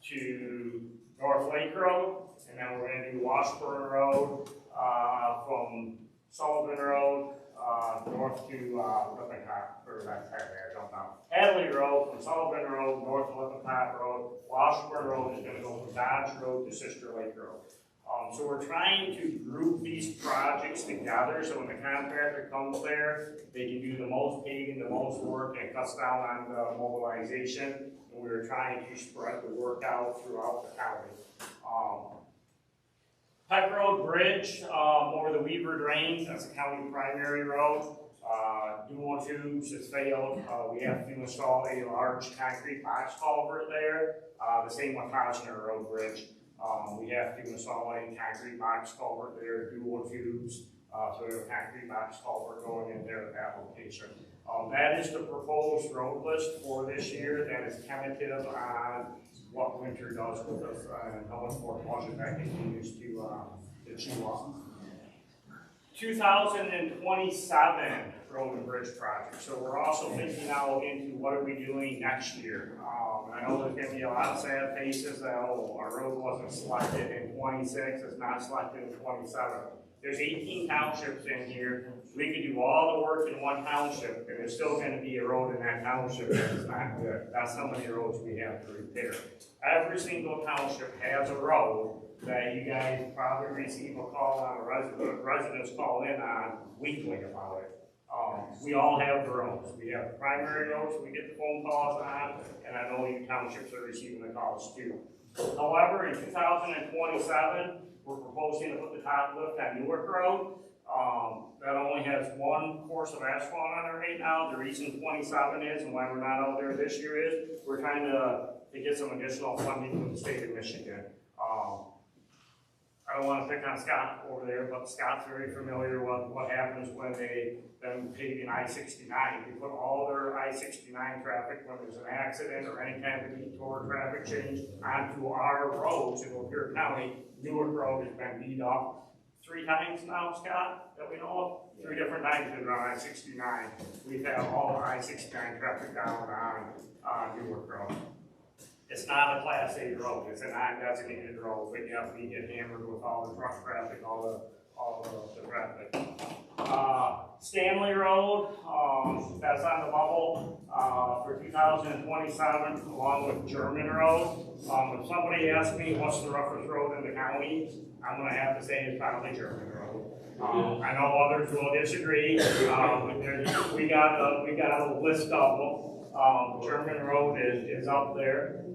to North Lake Road, and then we're going to do Washburn Road from Sullivan Road north to Lippincott, or that's I don't know. Hadley Road from Sullivan Road north to Lippincott Road. Washburn Road is going to go from Dodge Road to Sister Lake Road. So we're trying to group these projects together so when the contractor comes there, they can do the most paving, the most work, and cuts down on the mobilization. And we were trying to spread the work out throughout the county. Peck Road Bridge over the Weaver Drains, that's a county primary road. Dual tubes has failed. We have to install a large concrete box culvert there. The same with Hosner Road Bridge. We have to install a concrete box culvert there, dual tubes. So we have a concrete box culvert going in there at that location. That is the proposed road list for this year. That is tentative on what winter does with us and how much more budget that continues to chew up. 2027 road and bridge project. So we're also thinking out into what are we doing next year. I know there's going to be a lot of sad faces that, oh, our road wasn't selected in 26, it's not selected in 27. There's 18 townships in here. We could do all the work in one township, and there's still going to be a road in that township that's not good. That's how many roads we have to repair. Every single township has a road that you guys probably receive a call on, residents call in on weekly about it. We all have the roads. We have the primary roads we get the phone calls on, and I know you townships are receiving the calls too. However, in 2027, we're proposing to put the top lift on Newark Road. That only has one course of asphalt on it right now. The reason 27 is, and why we're not out there this year is, we're trying to get some additional funding from the state of Michigan. I don't want to pick on Scott over there, but Scott's very familiar with what happens when them paving I-69. They put all their I-69 traffic when there's an accident or any kind of detour traffic change onto our roads in Lapeer County. Newark Road has been beat up 3 times now, Scott, that we know of. 3 different times we've been on I-69. We've had all the I-69 traffic down on Newark Road. It's not a Class A road, it's a non-designated road, but you have to get hammered with all the truck traffic, all the traffic. Stanley Road, that's on the bubble for 2027, along with German Road. If somebody asks me what's the roughest road in the county, I'm going to have to say it's probably German Road. I know others will disagree. We got a list of them. German Road is up there.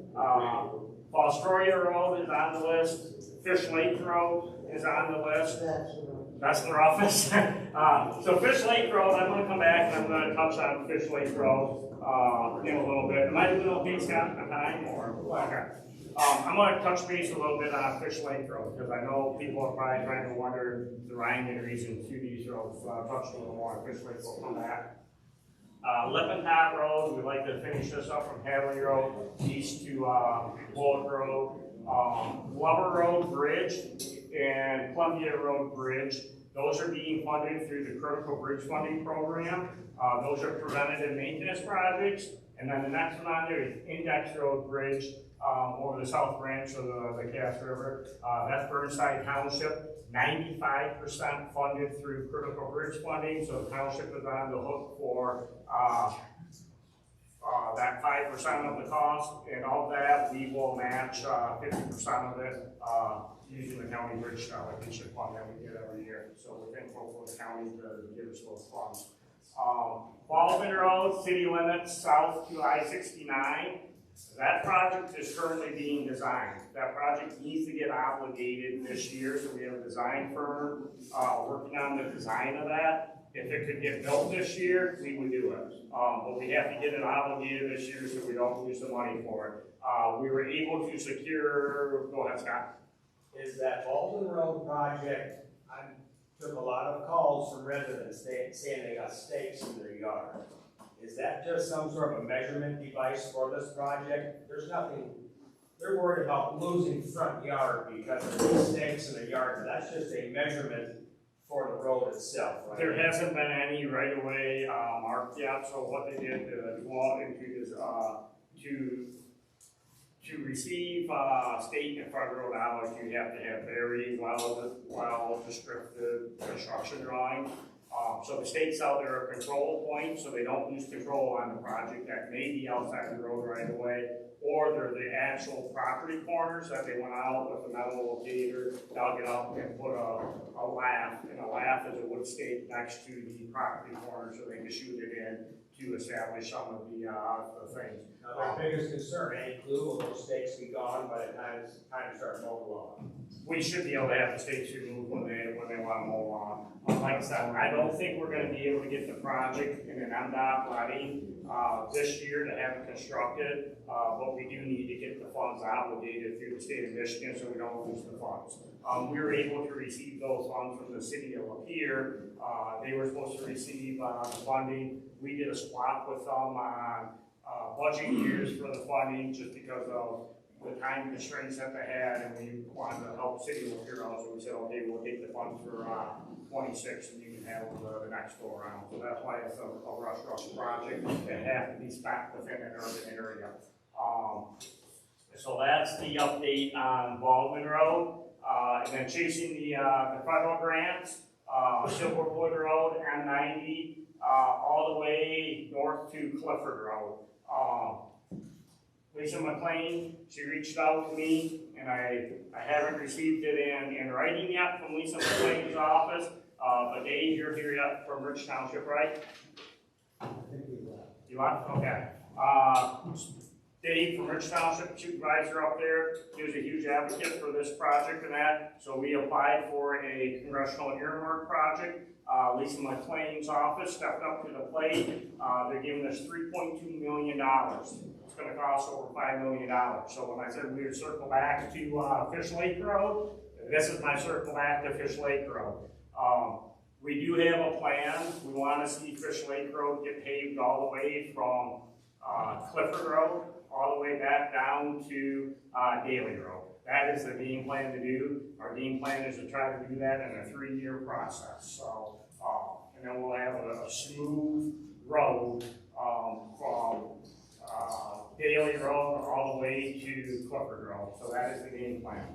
Fostoria Road is on the list. Fish Lake Road is on the list. That's the roughest. So Fish Lake Road, I'm gonna come back and I'm gonna touch on Fish Lake Road in a little bit. Am I doing okay, Scott, on time or? Okay. I'm gonna touch base a little bit on Fish Lake Road because I know people are probably trying to wonder the rhyme and reason to these roads. So I'll touch a little more on Fish Lake, we'll come back. Lippincott Road, we'd like to finish this up from Hadley Road east to Bullock Road. Glover Road Bridge and Columbia Road Bridge, those are being funded through the Critical Bridge Funding Program. Those are preventative maintenance projects. And then the next one on there is Index Road Bridge over the South Branch of the Cass River. That's Burnside Township. 95% funded through critical bridge funding, so the township is on the hook for that 5% of the cost, and of that, we will match 50% of it using the county bridge allocation fund that we get every year. So we're thankful for the county to give us those funds. Baldwin Road, city limits south to I-69. That project is currently being designed. That project needs to get obligated this year, so we have a design firm working on the design of that. If it could get built this year, we would do it. But we have to get it obligated this year so we don't lose the money for it. We were able to secure, go ahead, Scott. Is that Baldwin Road project, I took a lot of calls from residents saying they got stakes in their yard. Is that just some sort of a measurement device for this project? There's nothing, they're worried about losing front yard because of the stakes in the yard. That's just a measurement for the road itself, right? There hasn't been any right of way marked yet, so what they did to go out into this, to receive state and federal dollars, you have to have very well descriptive construction drawings. So the state's out there a control point, so they don't lose control on the project that may be outside the road right away, or they're the actual property corners that they went out with the metal locator, dug it up and put a lath, and a lath is a wood stake next to the property corner so they can shoot it in to establish some of the things. Now, their biggest concern, any clue, will those stakes be gone by the time it's time to start mowing lawn? We should be able to have the stakes removed when they want to mow lawn. Like I said, I don't think we're going to be able to get the project in an MDOT levy this year to have it constructed, but we do need to get the funds obligated through the state of Michigan so we don't lose the funds. We were able to receive those funds from the city of Lapeer. They were supposed to receive the funding. We did a swap with them on budget years for the funding just because of the time constraints that they had, and we wanted to help city of Lapeer out, so we said, okay, we'll take the funds for 26 and you can handle the next go around. So that's why it's a rush project that have to be spent within an urban area. So that's the update on Baldwin Road. And then chasing the federal grants, Silverwood Road, M90, all the way north to Clifford Road. Lisa McLean, she reached out to me, and I haven't received it in writing yet from Lisa McLean's office. But Dave, you're here yet from Rich Township, right? I think we left. You are? Okay. Dave from Rich Township, supervisor up there, he was a huge advocate for this project and that. So we applied for a congressional earmark project. Lisa McLean's office stepped up to the plate. They're giving us $3.2 million. It's going to cost over $5 million. So when I said we would circle back to Fish Lake Road, this is my circle back to Fish Lake Road. We do have a plan. We want to see Fish Lake Road get paved all the way from Clifford Road all the way back down to Daley Road. That is the game plan to do. Our game plan is to try to do that in a 3-year process. So, and then we'll have a smooth road from Daley Road all the way to Clifford Road. So that is the game plan.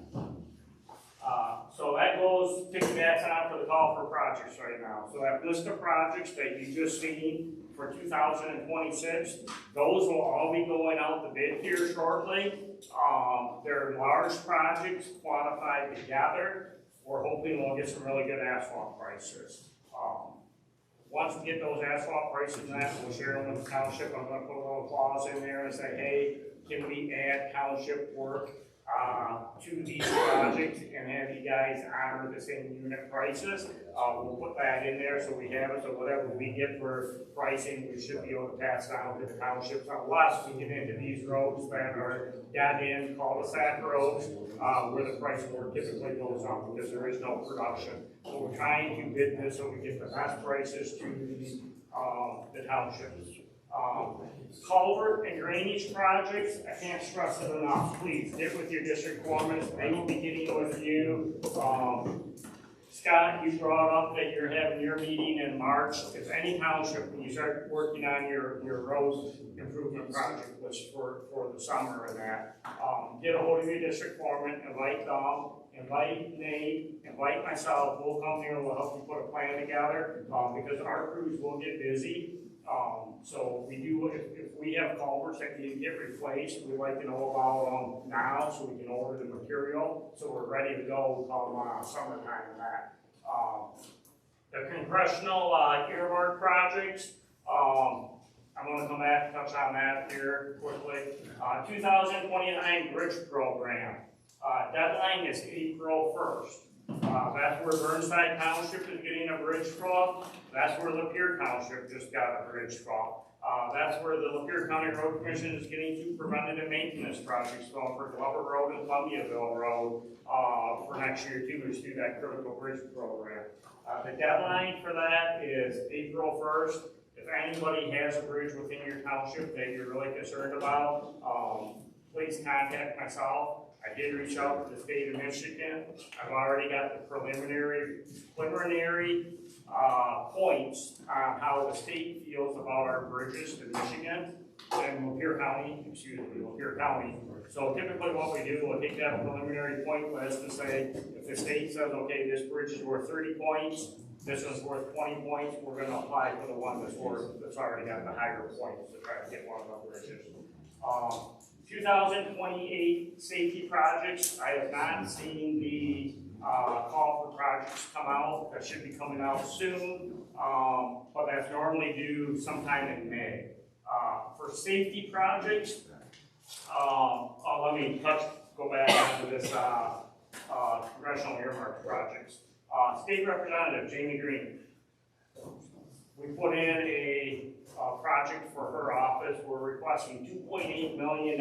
So that goes, piggybacks on for the call for projects right now. So that list of projects that you just seen for 2026, those will all be going out the bid here shortly. They're large projects quantified together. We're hoping we'll get some really good asphalt prices. Once we get those asphalt prices and that, we'll share them with the township. I'm going to put a little clause in there and say, hey, can we add township work to these projects and have you guys honor the same unit prices. We'll put that in there so we have it, so whatever we get for pricing, we should be able to pass down to the townships. Unless we get into these roads that are dead-end cul-de-sac roads, where the price more typically goes up because there is no production. So we're trying to bid this so we get the best prices to the townships. Culvert and drainage projects, I can't stress it enough. Please get with your district foremen. They will be getting with you. Scott, you brought up that you're having your meeting in March. If any township, when you start working on your road improvement project, which for the summer and that, get a hold of your district foreman, invite them, invite Nate, invite myself. We'll come here and we'll help you put a plan together because our crews will get busy. So we do, if we have culverts that need to get replaced, we like to know about them now so we can order the material so we're ready to go come summertime and that. The congressional earmark projects, I'm going to come back and touch on that here quickly. 2029 bridge program. Deadline is April 1st. That's where Burnside Township is getting a bridge from. That's where Lapeer Township just got a bridge from. That's where the Lapeer County Road Commission is getting two preventative maintenance projects from for Elba Road and Columbiaville Road for next year too, is through that critical bridge program. The deadline for that is April 1st. If anybody has a bridge within your township that you're really concerned about, please contact myself. I did reach out to the state of Michigan. I've already got the preliminary points on how the state feels about our bridges in Michigan and Lapeer County. So typically what we do, we'll take that preliminary point list and say, if the state says, okay, this bridge is worth 30 points, this one's worth 20 points, we're gonna apply for the one that's already got the higher points to try to get one of the bridges. 2028 safety projects, I have not seen the call for projects come out. That should be coming out soon, but that's normally due sometime in May. For safety projects, let me go back onto this congressional earmark projects. State Representative Jamie Green, we put in a project for her office. We're requesting $2.8 million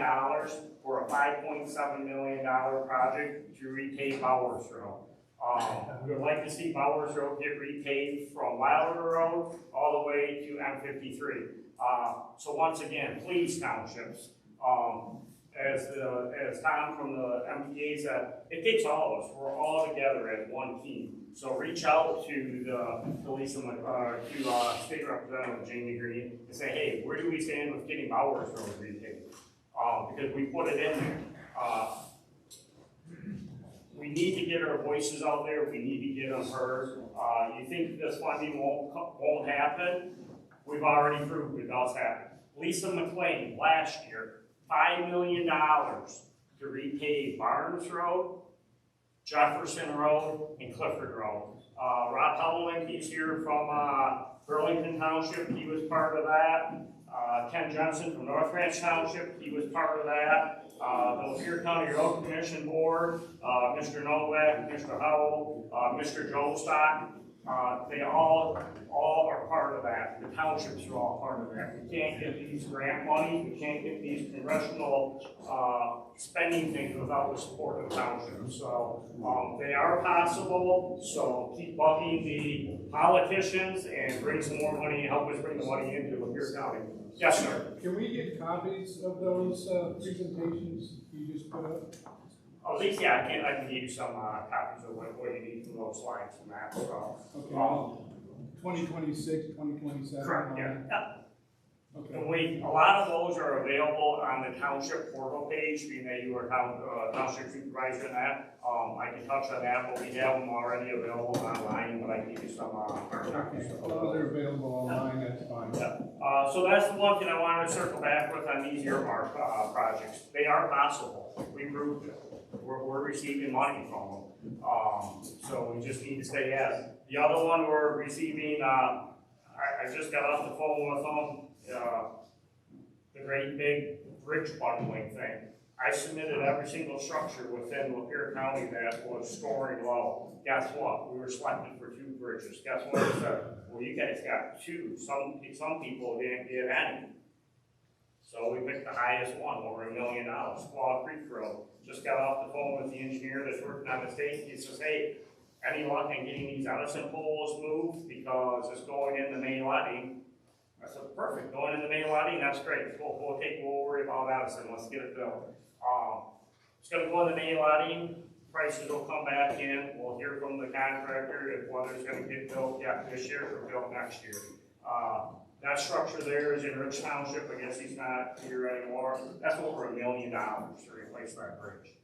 for a $5.7 million project to repave Bowers Road. We would like to see Bowers Road get repaved from Lapeer Road all the way to M53. So once again, please, townships, as Tom from the MTA said, it takes all of us. We're all together as one team. So reach out to State Representative Jamie Green and say, hey, where do we stand with getting Bowers Road repaved? Because we put it in there. We need to get our voices out there. We need to get them heard. You think this funding won't happen? We've already proved it does happen. Lisa McLean, last year, $5 million to repave Barnes Road, Jefferson Road, and Clifford Road. Rob Hellman, he's here from Burlington Township, he was part of that. Ken Johnson from North Branch Township, he was part of that. The Lapeer County Road Commission Board, Mr. Novak, Mr. Howell, Mr. Jonestock, they all are part of that. The townships are all part of that. We can't get these grant money, we can't get these congressional spending things without the support of the townships. So they are possible, so keep bugging the politicians and bring some more money and help us bring the money into Lapeer County. Yes, sir. Can we get copies of those presentations you just put up? At least, yeah, I can give you some copies of what you need from those slides and that. So, okay. 2026, 2027. Correct. Yeah. Okay. And a lot of those are available on the township portal page, being that you are township supervisor in that. I can touch on that, but we have them already available online, but I can give you some. Okay, well, they're available online, that's fine. Yeah. So that's the one thing I wanted to circle back with on these earmark projects. They are possible. We proved it. We're receiving money from them. So we just need to say yes. The other one we're receiving, I just got off the phone with them. The great big bridge bundling thing. I submitted every single structure within Lapeer County that was scoring low. Guess what? We were selected for 2 bridges. Guess what I said? Well, you guys got 2. Some people didn't get any. So we picked the highest one, over $1 million. Squaw Creek Road. Just got off the phone with the engineer that's working on the state. He says, hey, any luck in getting these Edison poles moved because it's going in the main levee? I said, perfect, going in the main levee, that's great. We'll worry about Edison. Let's get it built. It's going to go in the main levee. Prices will come back in. We'll hear from the contractor if whether it's going to get built yet this year or built next year. That structure there is in Rich Township. I guess he's not here anymore. That's over $1 million to replace that bridge.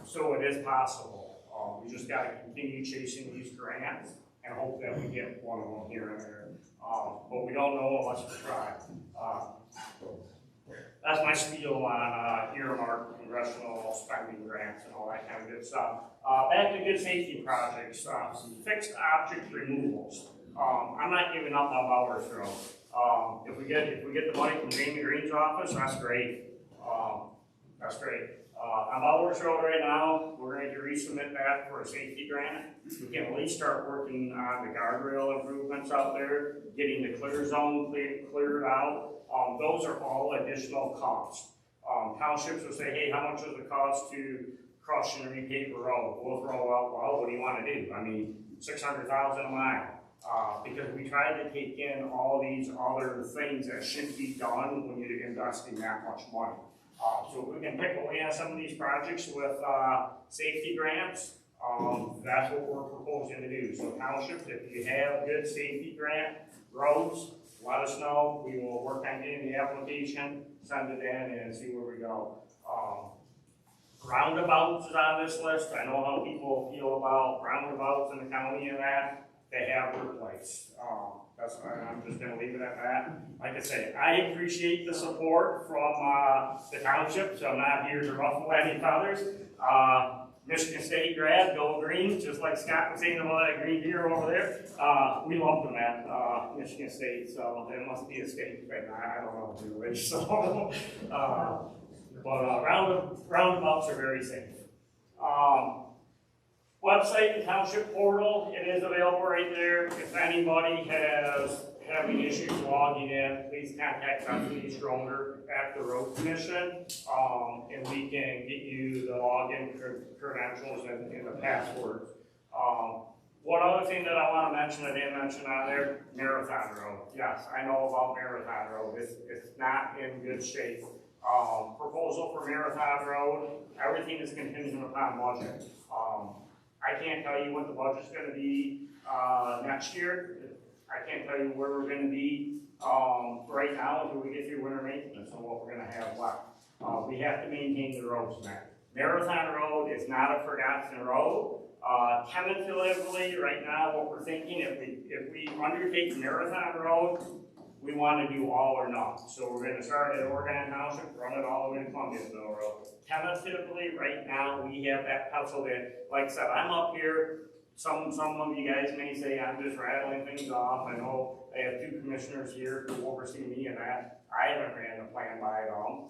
So it is possible. We just got to continue chasing these grants and hope that we get one of them here and there. But we don't know unless we try. That's my spiel on earmark congressional spending grants and all that kind of good stuff. Back to good safety projects, fixed object removals. I'm not giving up on Bowers Road. If we get the money from Jamie Green's office, that's great. That's great. On Bowers Road right now, we're going to resubmit that for a safety grant. We can at least start working on the guardrail improvements out there, getting the clear zone cleared out. Those are all additional costs. Townships will say, hey, how much does it cost to crush and repave a road? We'll throw out, well, what do you want to do? I mean, $600,000 a mile. Because we tried to take in all these other things that should be done when you're investing that much money. So if we can pick away on some of these projects with safety grants, that's what we're proposing to do. So Townships, if you have good safety grant roads, let us know. We will work on getting the application, send it in, and see where we go. Roundabouts is on this list. I know how people feel about roundabouts in the county and that. They have their place. That's why I'm just going to leave it at that. Like I say, I appreciate the support from the township, so I'm not here to ruffle any feathers. Michigan State grad, go green, just like Scott was saying about that green deer over there. We love them at Michigan State, so it must be a state thing. I don't know really. So, roundabouts are very safe. Website and township portal, it is available right there. If anybody has having issues logging in, please contact Anthony Stronger at the Road Commission, and we can get you the login credentials and the passwords. One other thing that I want to mention, I didn't mention on there, Marathon Road. Yes, I know about Marathon Road. It's not in good shape. Proposal for Marathon Road, everything is contingent upon budget. I can't tell you what the budget's going to be next year. I can't tell you where we're going to be right now until we get through winter maintenance and what we're going to have left. We have to maintain the roads now. Marathon Road is not a forgotten road. Tentatively, right now, what we're thinking, if we undertake Marathon Road, we want to do all or none. So we're going to start at Oregon Township, run it all the way to Columbiaville Road. Tentatively, right now, we have that penciled in. Like I said, I'm up here. Some of you guys may say I'm just rattling things off. I know I have 2 commissioners here who oversee me and that. I haven't ran the plan by them.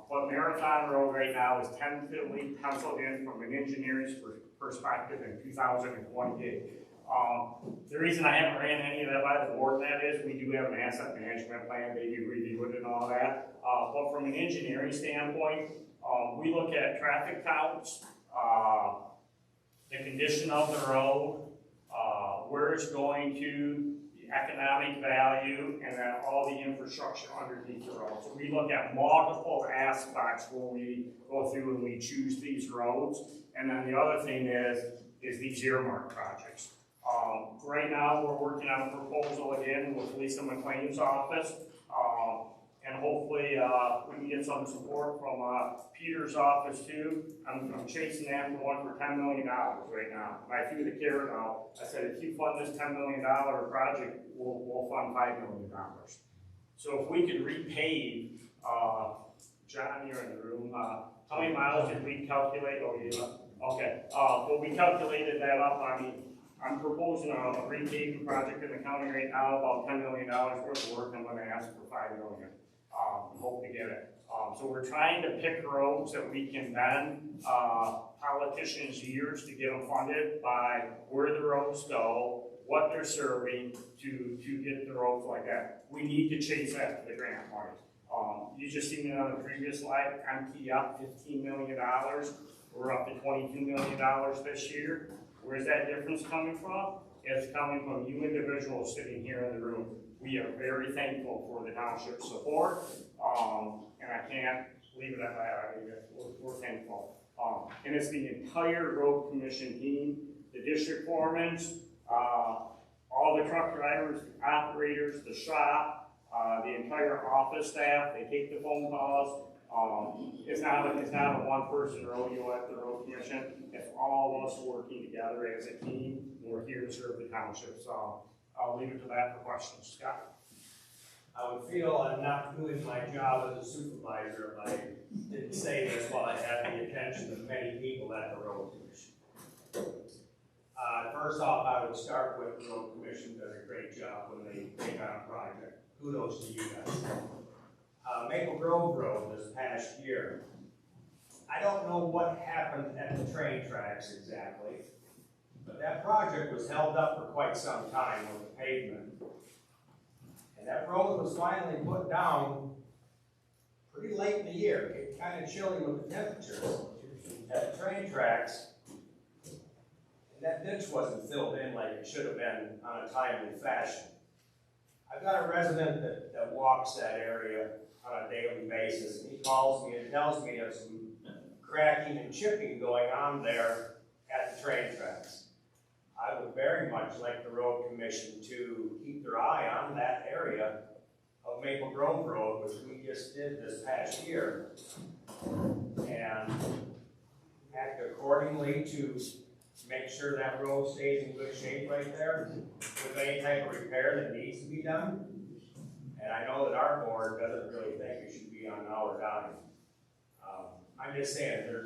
But Marathon Road right now is tentatively penciled in from an engineer's perspective in 2028. The reason I haven't ran any of that by the board, that is, we do have an asset management plan. They do review it and all that. But from an engineering standpoint, we look at traffic counts, the condition of the road, where it's going to, the economic value, and then all the infrastructure underneath the road. So we look at multiple aspects when we go through and we choose these roads. And then the other thing is these earmark projects. Right now, we're working on a proposal again with Lisa McLean's office, and hopefully we can get some support from Peter's office too. I'm chasing them for one for $10 million right now. I threw the carrot out. I said, if you fund this $10 million project, we'll fund $5 million. So if we could repave, John, you're in the room. How many miles did we calculate? Oh, yeah. Okay. Well, we calculated that up. I mean, I'm proposing a repaving project in the county right now, about $10 million worth of work. I'm going to ask for $5 million. hope to get it. So we're trying to pick roads that we can bend politicians' ears to get them funded by where the roads go, what they're serving to get the roads like that. We need to chase after the grant money. You just seen it on the previous slide, MTA, $15 million. We're up to $22 million this year. Where's that difference coming from? It's coming from you individuals sitting here in the room. We are very thankful for the township support, and I can't leave it at that. We're thankful. And it's the entire road commission team, the district foremen, all the truck drivers, the operators, the shop, the entire office staff. They take the phone calls. It's not a one-person rodeo at the road commission. It's all of us working together as a team. We're here to serve the township. So I'll leave it to that for questions. Scott? I would feel I'm not doing my job as a supervisor if I didn't say this while I had the attention of many people at the road commission. First off, I would start with the road commission does a great job when they take on a project. Kudos to you guys. Maple Grove Road this past year, I don't know what happened at the train tracks exactly, but that project was held up for quite some time with the pavement. And that road was finally put down pretty late in the year. It kind of chilly with the temperatures at the train tracks. And that ditch wasn't filled in like it should have been on a timely fashion. I've got a resident that walks that area on a daily basis, and he calls me and tells me of some cracking and chipping going on there at the train tracks. I would very much like the road commission to keep their eye on that area of Maple Grove Road, which we just did this past year, and act accordingly to make sure that road stays in good shape right there with any type of repair that needs to be done. And I know that our board doesn't really think it should be on our dime. I'm just saying there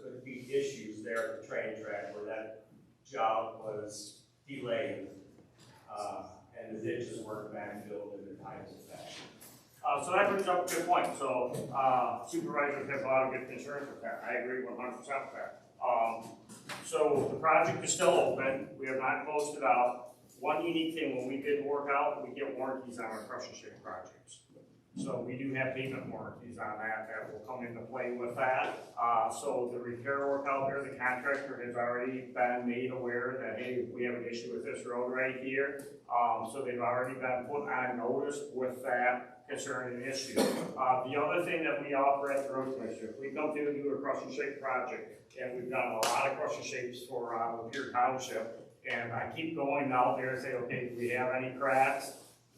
could be issues there at the train track where that job was delayed and the ditches weren't backfilled in a timely fashion. So that brings up a good point. So supervisors have a lot of good concerns with that. I agree 100% with that. So the project is still open. We have not closed it out. One unique thing, when we bid work out, we get warranties on our crush and shake projects. So we do have payment warranties on that will come into play with that. So the repair work out there, the contractor has already been made aware that, hey, we have an issue with this road right here. So they've already been put on notice with that concerning issue. The other thing that we offer at the road commission, if we come to do a crush and shake project, and we've done a lot of crush and shakes for Lapeer Township, and I keep going out there and say, okay, do we have any cracks?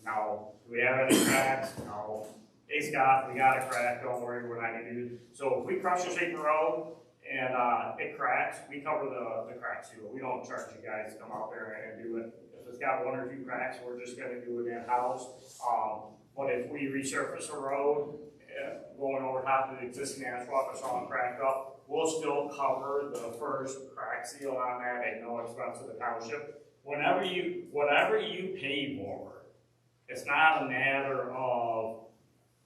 No. Do we have any cracks? No. Hey Scott, we got a crack, don't worry, we're not gonna do it. So if we crush and shake the road and it cracks, we cover the crack seal. We don't charge you guys to come out there and do it. If it's got one or two cracks, we're just gonna do it in-house. But if we resurface a road, going over top of the existing asphalt that's all cracked up, we'll still cover the first crack seal on that at no expense to the township. Whatever you pay for, it's not a matter of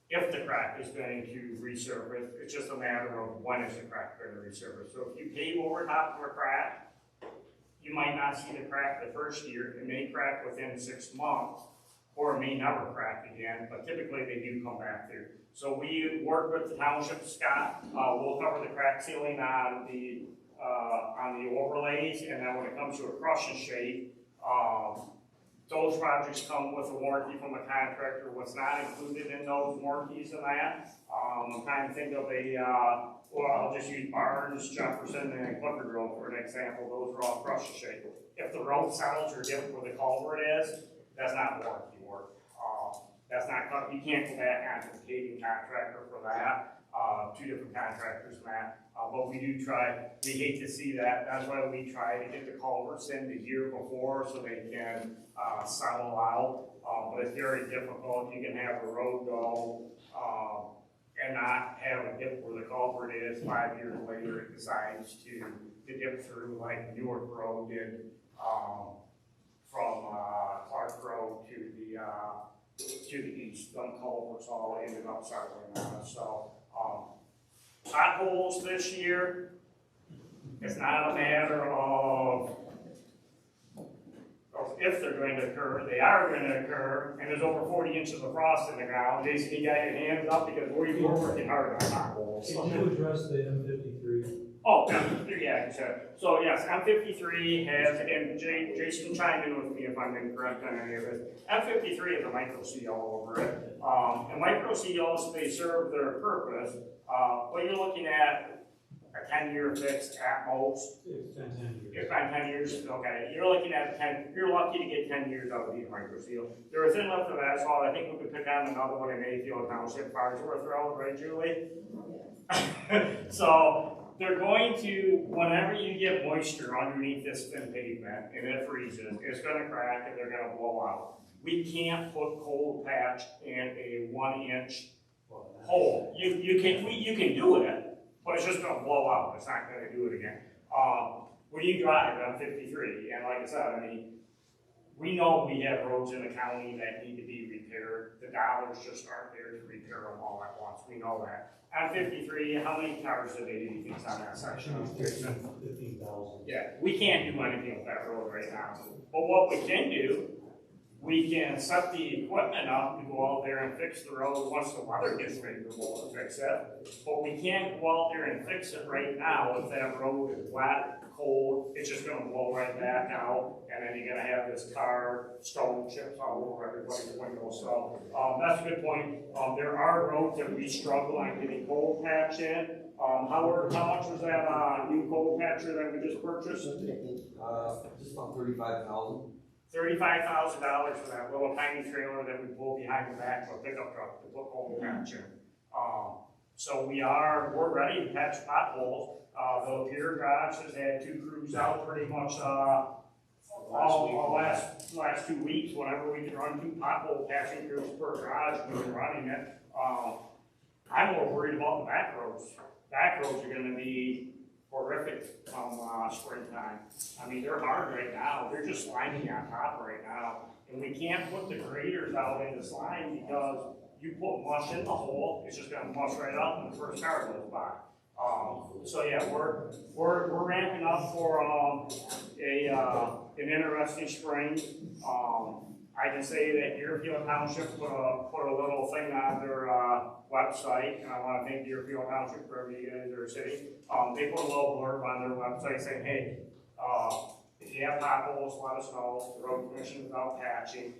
if the crack is going to resurface, it's just a matter of when is the crack going to resurface. So if you pave over top of a crack, you might not see the crack the first year. It may crack within 6 months, or it may never crack again, but typically they do come back through. So we work with the township, Scott. We'll cover the crack sealing on the overlays, and then when it comes to a crush and shake, those projects come with a warranty from a contractor. What's not included in those warranties and that, I'm trying to think of well, I'll just use Barnes, Jefferson, and Clifford Road for an example. Those are all crush and shake. If the road settles or different where the culvert is, that's not warranty work. That's not, you can't go back onto the paving contractor for that. Two different contractors for that. But we do try, we hate to see that. That's why we try to get the culverts in the year before so they can settle out. But it's very difficult. You can have a road go and not have a dip where the culvert is. 5 years later, it decides to dip through like Newark Road did from Clark Road to the to the east. Them culverts all ended up settling on us. So, potholes this year, it's not a matter of if they're going to occur, they are going to occur, and there's over 40 inches of frost in the ground. Jason, you got your hands up because we're working hard on potholes. Can you address the M53? Oh, M53, yeah, you said. So yes, M53 has, and Jason chime in with me if I'm incorrect on any of this. M53 has a micro seal over it. And micro seals, they serve their purpose, but you're looking at a 10-year fix at most. It's 10 years. If I'm 10 years, okay, you're looking at 10, you're lucky to get 10 years out of these micro seal. They're a thin lift of asphalt. I think we could pick on another one in Mayfield Township, Farnsworth Road, right, Julie? So they're going to, whenever you get moisture underneath this thin pavement and it freezes, it's going to crack and they're going to blow out. We can't put cold patch in a 1-inch hole. You can do it, but it's just going to blow out. It's not going to do it again. When you drive on 53, and like I said, I mean, we know we have roads in the county that need to be repaired. The dollars just aren't there to repair them all at once. We know that. On 53, how many cars do they do fix on that section? 15,000. Yeah, we can't do anything with that road right now. But what we can do, we can set the equipment up to go out there and fix the road once the weather gets favorable to fix it. But we can't go out there and fix it right now if that road is wet, cold, it's just gonna blow right back out, and then you're gonna have this tar, stone chips all over everybody's windows. So that's a good point. There are roads that we struggle on getting cold patch in. Howard, how much was that new cold patcher that we just purchased? Just about 35,000. $35,000 for that little tiny trailer that we pull behind the back of a pickup truck to put cold patch in. So we're ready to patch potholes. The Lapeer garage has had 2 crews out pretty much last 2 weeks. Whenever we can run 2 pothole patching crews per garage, we've been running it. I'm more worried about the back roads. Back roads are going to be horrific come springtime. I mean, they're hard right now. They're just sliming on top right now. And we can't put the graders out in the slime because you put mush in the hole, it's just going to mush right out when the first car goes by. So yeah, we're ramping up for an interesting spring. I can say that Deerfield Township put a little thing on their website, and I want to thank Deerfield Township for every guys their city. They put a little blurb on their website saying, hey, if you have potholes, let us know. The road commission is out patching.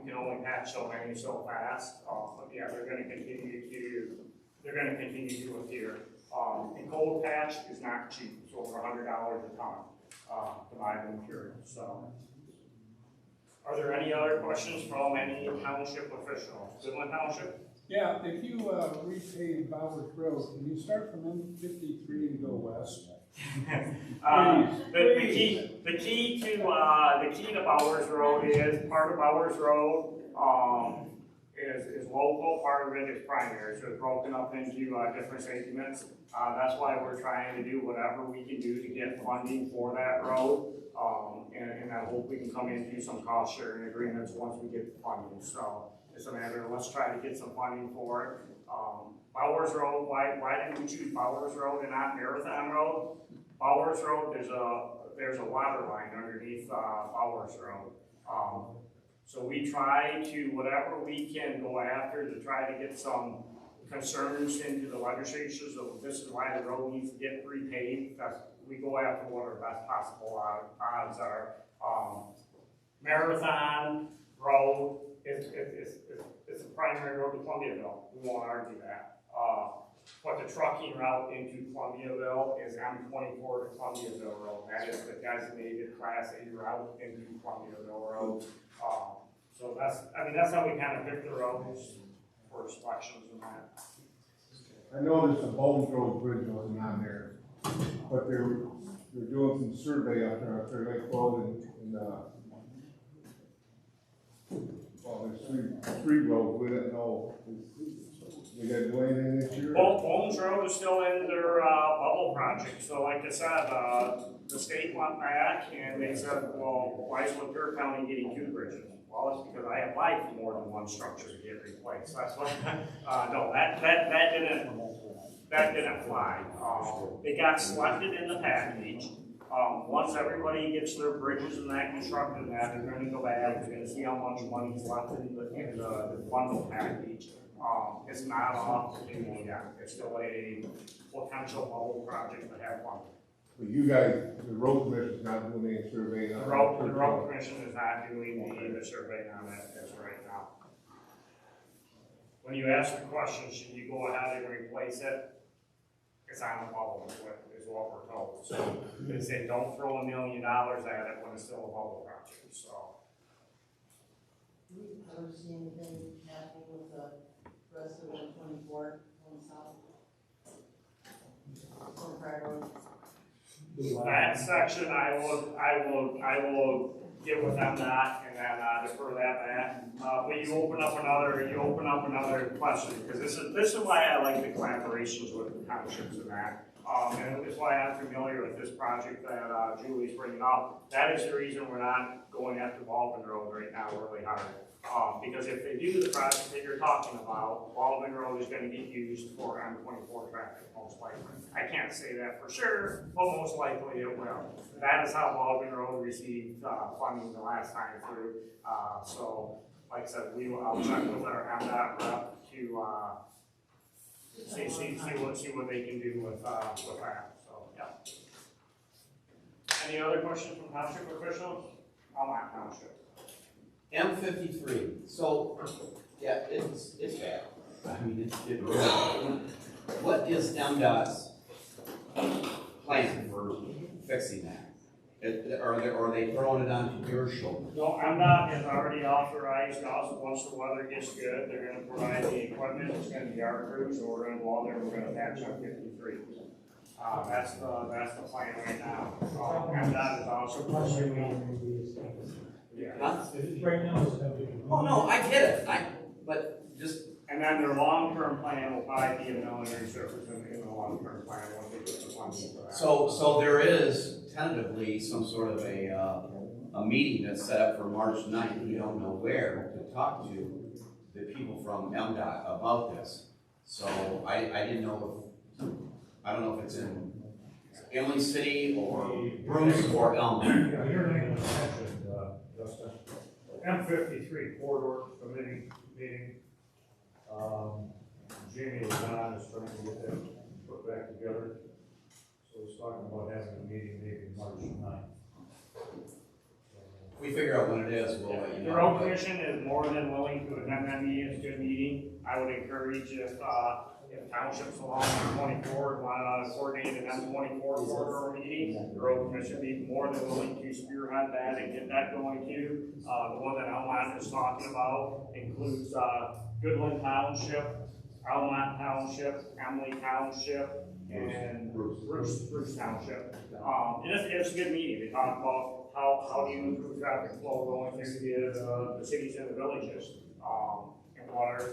We can only patch so many so fast, but yeah, they're going to continue to appear. And cold patch is not cheap. It's over $100 a ton to buy the material. So, are there any other questions from any township official? Goodland Township? Yeah, if you repave Bowers Road, can you start from M53 and go west? The key to Bowers Road is part of Bowers Road is local, part of it is primary, so it's broken up into different segments. That's why we're trying to do whatever we can do to get funding for that road, and I hope we can come into some cost sharing agreements once we get the funding. So it's a matter of let's try to get some funding for it. Bowers Road, why didn't we choose Bowers Road and not Marathon Road? Bowers Road, there's a water line underneath Bowers Road. So we try to, whatever we can go after to try to get some concerns into the legislature, so this is why the road needs to get repaved. We go after what our best possible odds are. Marathon Road is a primary road to Columbiaville. We won't argue that. But the trucking route into Columbiaville is M24 to Columbiaville Road. That is the designated Class A route into Columbiaville Road. So that's how we kind of pick the roads for selections and that. I noticed the Bones Road Bridge wasn't on there, but they're doing some survey out there Lake Road and well, there's 3 roads, we don't know. We got to do anything this year? Bones Road is still in their bubble project. So like I said, the state went back and they said, well, why is Lapeer County getting 2 bridges? Well, it's because I applied for more than one structure to get replaced, that's why, no, that didn't fly. It got selected in the package. Once everybody gets their bridges and that constructed, and that, they're gonna go back, they're gonna see how much money's left in the bundle package. It's not off the table yet, it's still a potential bubble project to have fun. But you guys, the road commission's not doing any surveying on The it? road commission is not doing the survey on that as right now. When you ask the question, should you go ahead and replace it? It's on the bubble, is what we're told. So they say don't throw $1 million at it when it's still a bubble project, so. Do we ever see anything happening with the rest of 124 going south? From Pryor Road? That section, I will get with MDOT and then defer that back. But you open up another question, because this is why I like the collaborations with the townships and that. And it's why I'm familiar with this project that Julie's bringing up. That is the reason we're not going after Baldwin Road right now really hard. Because if they do the project that you're talking about, Baldwin Road is going to get used for M24 traffic, most likely. I can't say that for sure, but most likely it will. That is how Baldwin Road received funding the last time through. So, like I said, I'll check with our MDOT rep to see what they can do with that. So, yeah. Any other questions from township officials? I'm at township. M53, so, yeah, it's bad. I mean, it's getting really bad. What is MDOT's plan for fixing that? Are they throwing it onto your shoulder? No, MDOT has already authorized us, once the weather gets good, they're gonna provide the equipment, it's gonna be our crews, so we're gonna go out there and we're gonna patch up 53. That's the plan right now. MDOT is also pursuing. Yeah. Right now. Oh, no, I get it, but just. And then their long-term plan will probably be a millimetry surface in the long-term plan, once they get the funding for that. So there is tentatively some sort of a meeting that's set up for March 9th, we don't know where, to talk to the people from MDOT about this. So I didn't know if, I don't know if it's in Emily City or Bruce or Elma. Yeah, your name was mentioned, Justin. M53 corridor committee meeting. Jamie is on, is trying to get that put back together. So he's talking about having a meeting maybe March 9th. If we figure out when it is, we'll let you know. The road commission is more than willing to attend that meeting, it's a good meeting. I would encourage if townships along M24 want to coordinate an M24 corridor meeting, the road commission be more than willing to spearhead that and get that going too. The one that Elmont is talking about includes Goodland Township, Elmont Township, Emily Township, and Bruce Township. It's a good meeting. They talk about how do you improve traffic flow going through the cities and the villages, and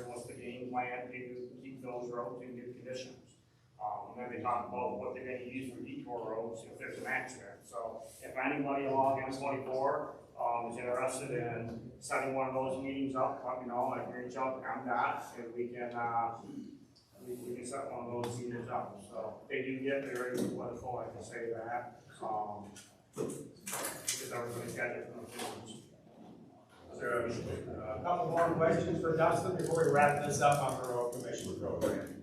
what's the game plan to keep those roads in good conditions. And then they talk about what they're going to use for detour roads if there's an accident. So if anybody along M24 is interested in setting one of those meetings up, let me know. I can reach out to MDOT and we can set one of those meetings up. So they do get very political, I can say that. Because everybody's got different opinions. Is there a couple more questions for Dustin before we wrap this up on the road commission program?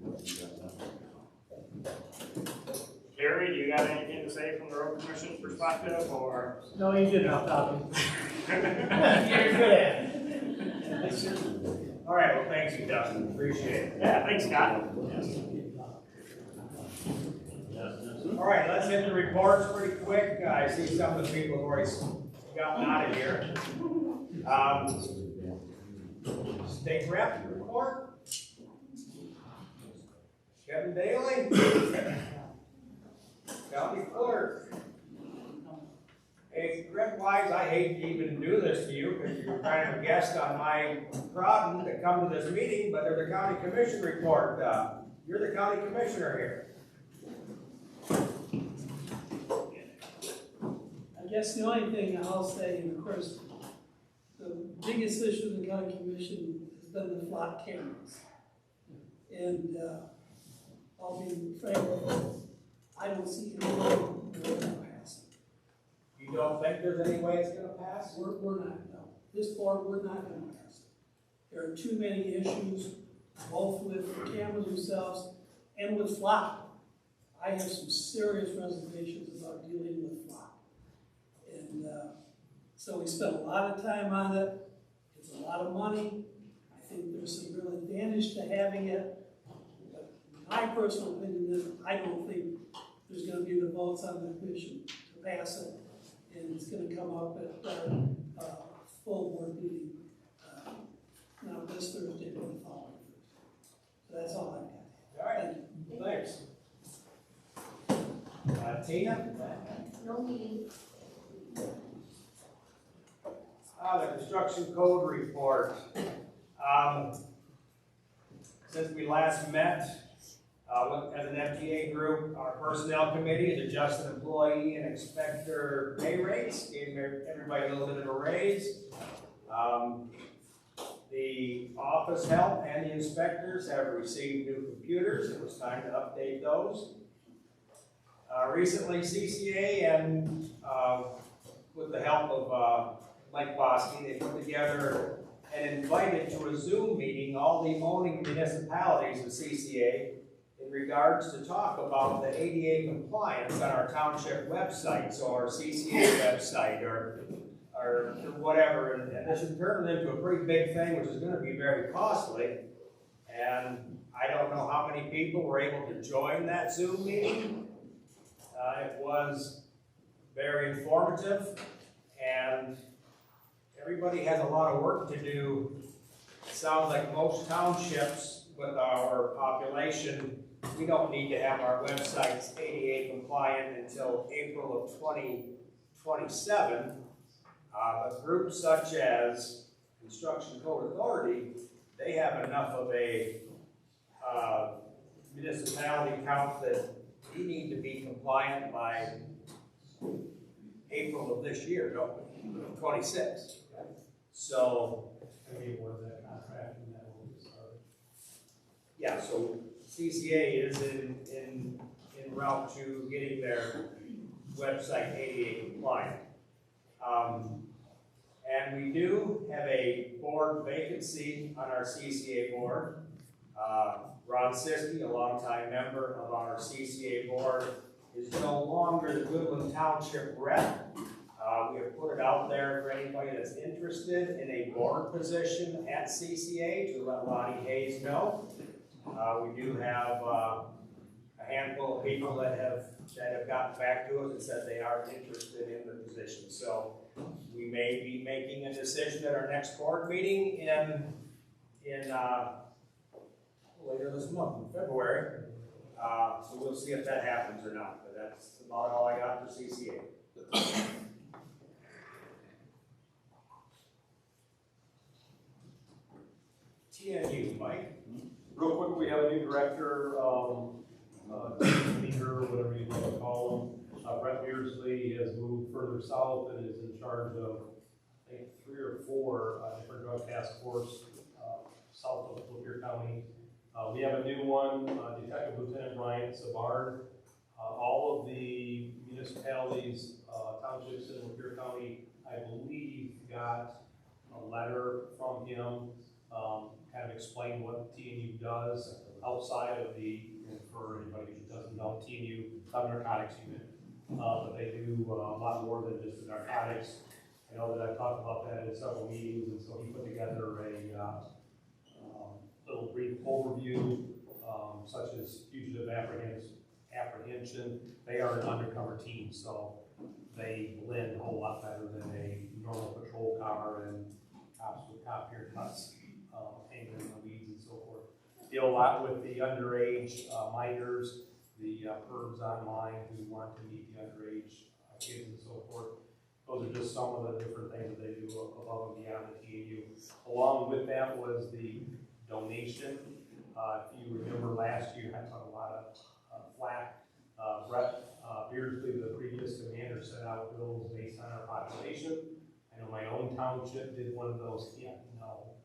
Gary, do you got anything to say from the road commission's perspective, or? No, you did enough talking. You're good at it. All right, well, thanks you, Dustin, appreciate it. Yeah, thanks, Scott. All right, let's hit the reports pretty quick. I see some of the people have already gotten out of here. State rep report. Kevin Daley. County clerk. Hey, script-wise, I hate to even do this to you because you're kind of a guest on my prodding to come to this meeting, but there's a county commission report. You're the county commissioner here. I guess the only thing I'll say, of course, the biggest issue in the county commission has been the flock cameras. And, I'll be frank with you, I don't see any way we're gonna pass it. You don't think there's any way it's gonna pass? We're not, no. This board, we're not gonna pass it. There are too many issues, both with the cameras themselves and with flock. I have some serious reservations about dealing with flock. And, so we spent a lot of time on it. It's a lot of money. I think there's some real advantage to having it. But my personal opinion is I don't think there's gonna be the votes on the commission to pass it. And it's gonna come up at our full board meeting, not this Thursday, but the following Thursday. So that's all I got. All right, thanks. Tina? No meeting. The construction code report. Since we last met, as an MTA group, our personnel committee has adjusted employee and inspector pay rates, gave everybody a little bit of a raise. The office help and the inspectors have received new computers. It was time to update those. Recently, CCA and with the help of Mike Bosky, they put together and invited to a Zoom meeting all the owning municipalities of CCA in regards to talk about the ADA compliance on our township website, so our CCA website or whatever, and this has turned into a pretty big thing, which is going to be very costly. And I don't know how many people were able to join that Zoom meeting. It was very informative, and everybody has a lot of work to do. It sounds like most townships with our population, we don't need to have our websites ADA compliant until April of 2027. But groups such as Construction Code Authority, they have enough of a municipality count that we need to be compliant by April of this year, don't we? 26. So, I mean, was that contract and that will be started? yeah, so CCA is in route to getting their website ADA compliant. And we do have a board vacancy on our CCA board. Ron Siskey, a longtime member of our CCA board, is no longer the Goodland Township rep. We have put it out there for anybody that's interested in a board position at CCA to let Lonnie Hayes know. We do have a handful of people that have gotten back to us and said they are interested in the position. So we may be making a decision at our next board meeting in later this month, in February. So we'll see if that happens or not, but that's about all I got for CCA. TNU, Mike? Real quick, we have a new director, leader, whatever you want to call him. Brett Beardsley has moved further south and is in charge of, I think, 3 or 4 different drug task force south of Lapeer County. We have a new one, Detective Lieutenant Brian Savard. All of the municipalities, townships in Lapeer County, I believe, got a letter from him, kind of explain what TNU does outside of the, for anybody who doesn't know, TNU, not a narcotics unit, but they do a lot more than just the narcotics. I know that I've talked about that in several meetings, and so he put together a little brief overview, such as fugitive apprehension. They are an undercover team, so they blend a whole lot better than a normal patrol car and cops with cop haircuts, hanging in the weeds and so forth. Deal a lot with the underage minors, the pervs online who want to meet the underage kids and so forth. Those are just some of the different things that they do above and beyond the TNU. Along with that was the donation. If you remember last year, I took a lot of flack. Brett Beardsley, the previous commander, sent out bills based on our population, I know my own township did one of those, yeah, no.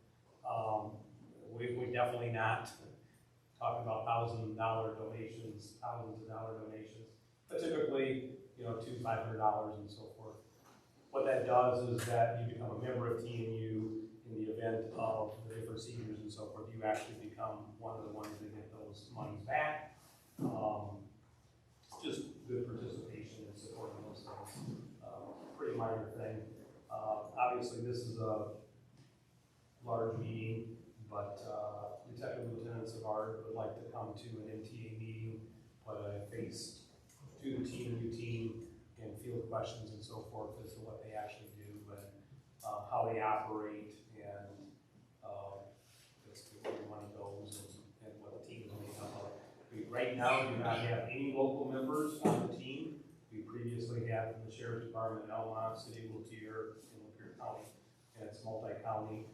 We definitely not talking about $1,000 donations, thousands of dollar donations, but typically, you know, $200, $500 and so forth. What that does is that you become a member of TNU in the event of the different seniors and so forth. You actually become one of the ones that get those monies back. It's just good participation and supporting those things. Pretty minor thing. Obviously, this is a large meeting, but detective lieutenants of ours would like to come to an MTA meeting, put a face to the TNU team, and field questions and so forth as to what they actually do and how they operate and just where the money goes and what the team is made up of. We right now do not have any local members on the team. We previously had from the Sheriff's Department, Elba, City of Lapeer, and Lapeer County, and it's multi-county.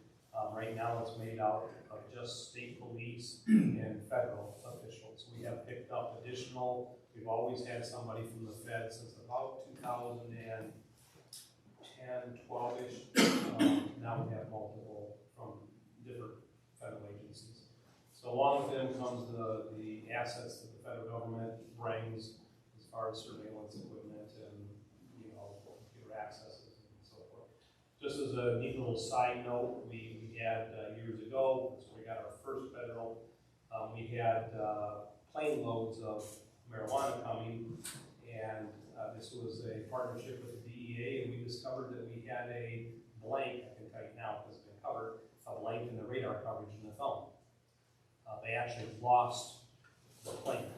Right now it's made out of just state police and federal officials. We have picked up additional, we've always had somebody from the Fed since about 2010, 12-ish. Now we have multiple from different federal agencies. So along with them comes the assets that the federal government brings as far as surveillance equipment and, you know, computer accesses and so forth. Just as a neat little side note, we had years ago, so we got our first federal, we had plane loads of marijuana coming, and this was a partnership with the DEA, and we discovered that we had a blank, I can tell you now because it's been covered, a blank in the radar coverage in the phone. They actually lost the plane,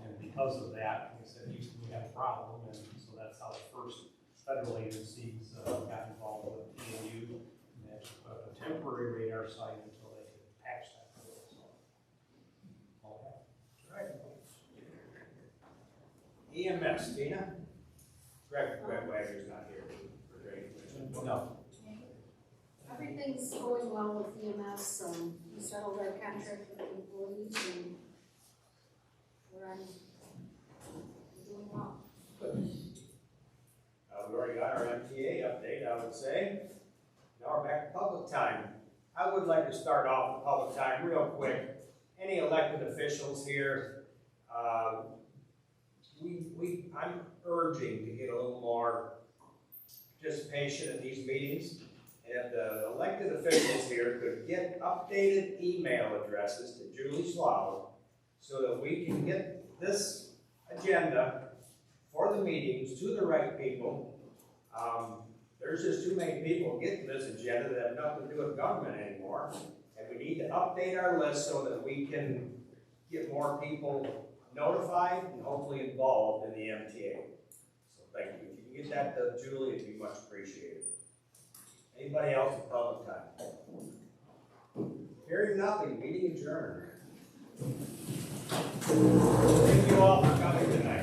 and because of that, they said, Houston, we have a problem, and so that's how the first federal agencies got involved with TNU. A temporary radar site until they could patch that. Right. EMS, Tina? Greg Wagner's not here for Drainage Commission. No. Everything's going well with EMS, we settled our contract with the employees and we're doing well. We've already got our MTA update, I would say. Now we're back to public time. I would like to start off with public time real quick. Any elected officials here, I'm urging to get a little more participation in these meetings. And if the elected officials here could get updated email addresses to Julie Slaw so that we can get this agenda for the meetings to the right people. There's just too many people getting this agenda that have nothing to do with government anymore. And we need to update our list so that we can get more people notified and hopefully involved in the MTA. So thank you. If you can get that to Julie, it'd be much appreciated. Anybody else in public time? Hearing nothing, meeting adjourned. Thank you all for coming tonight.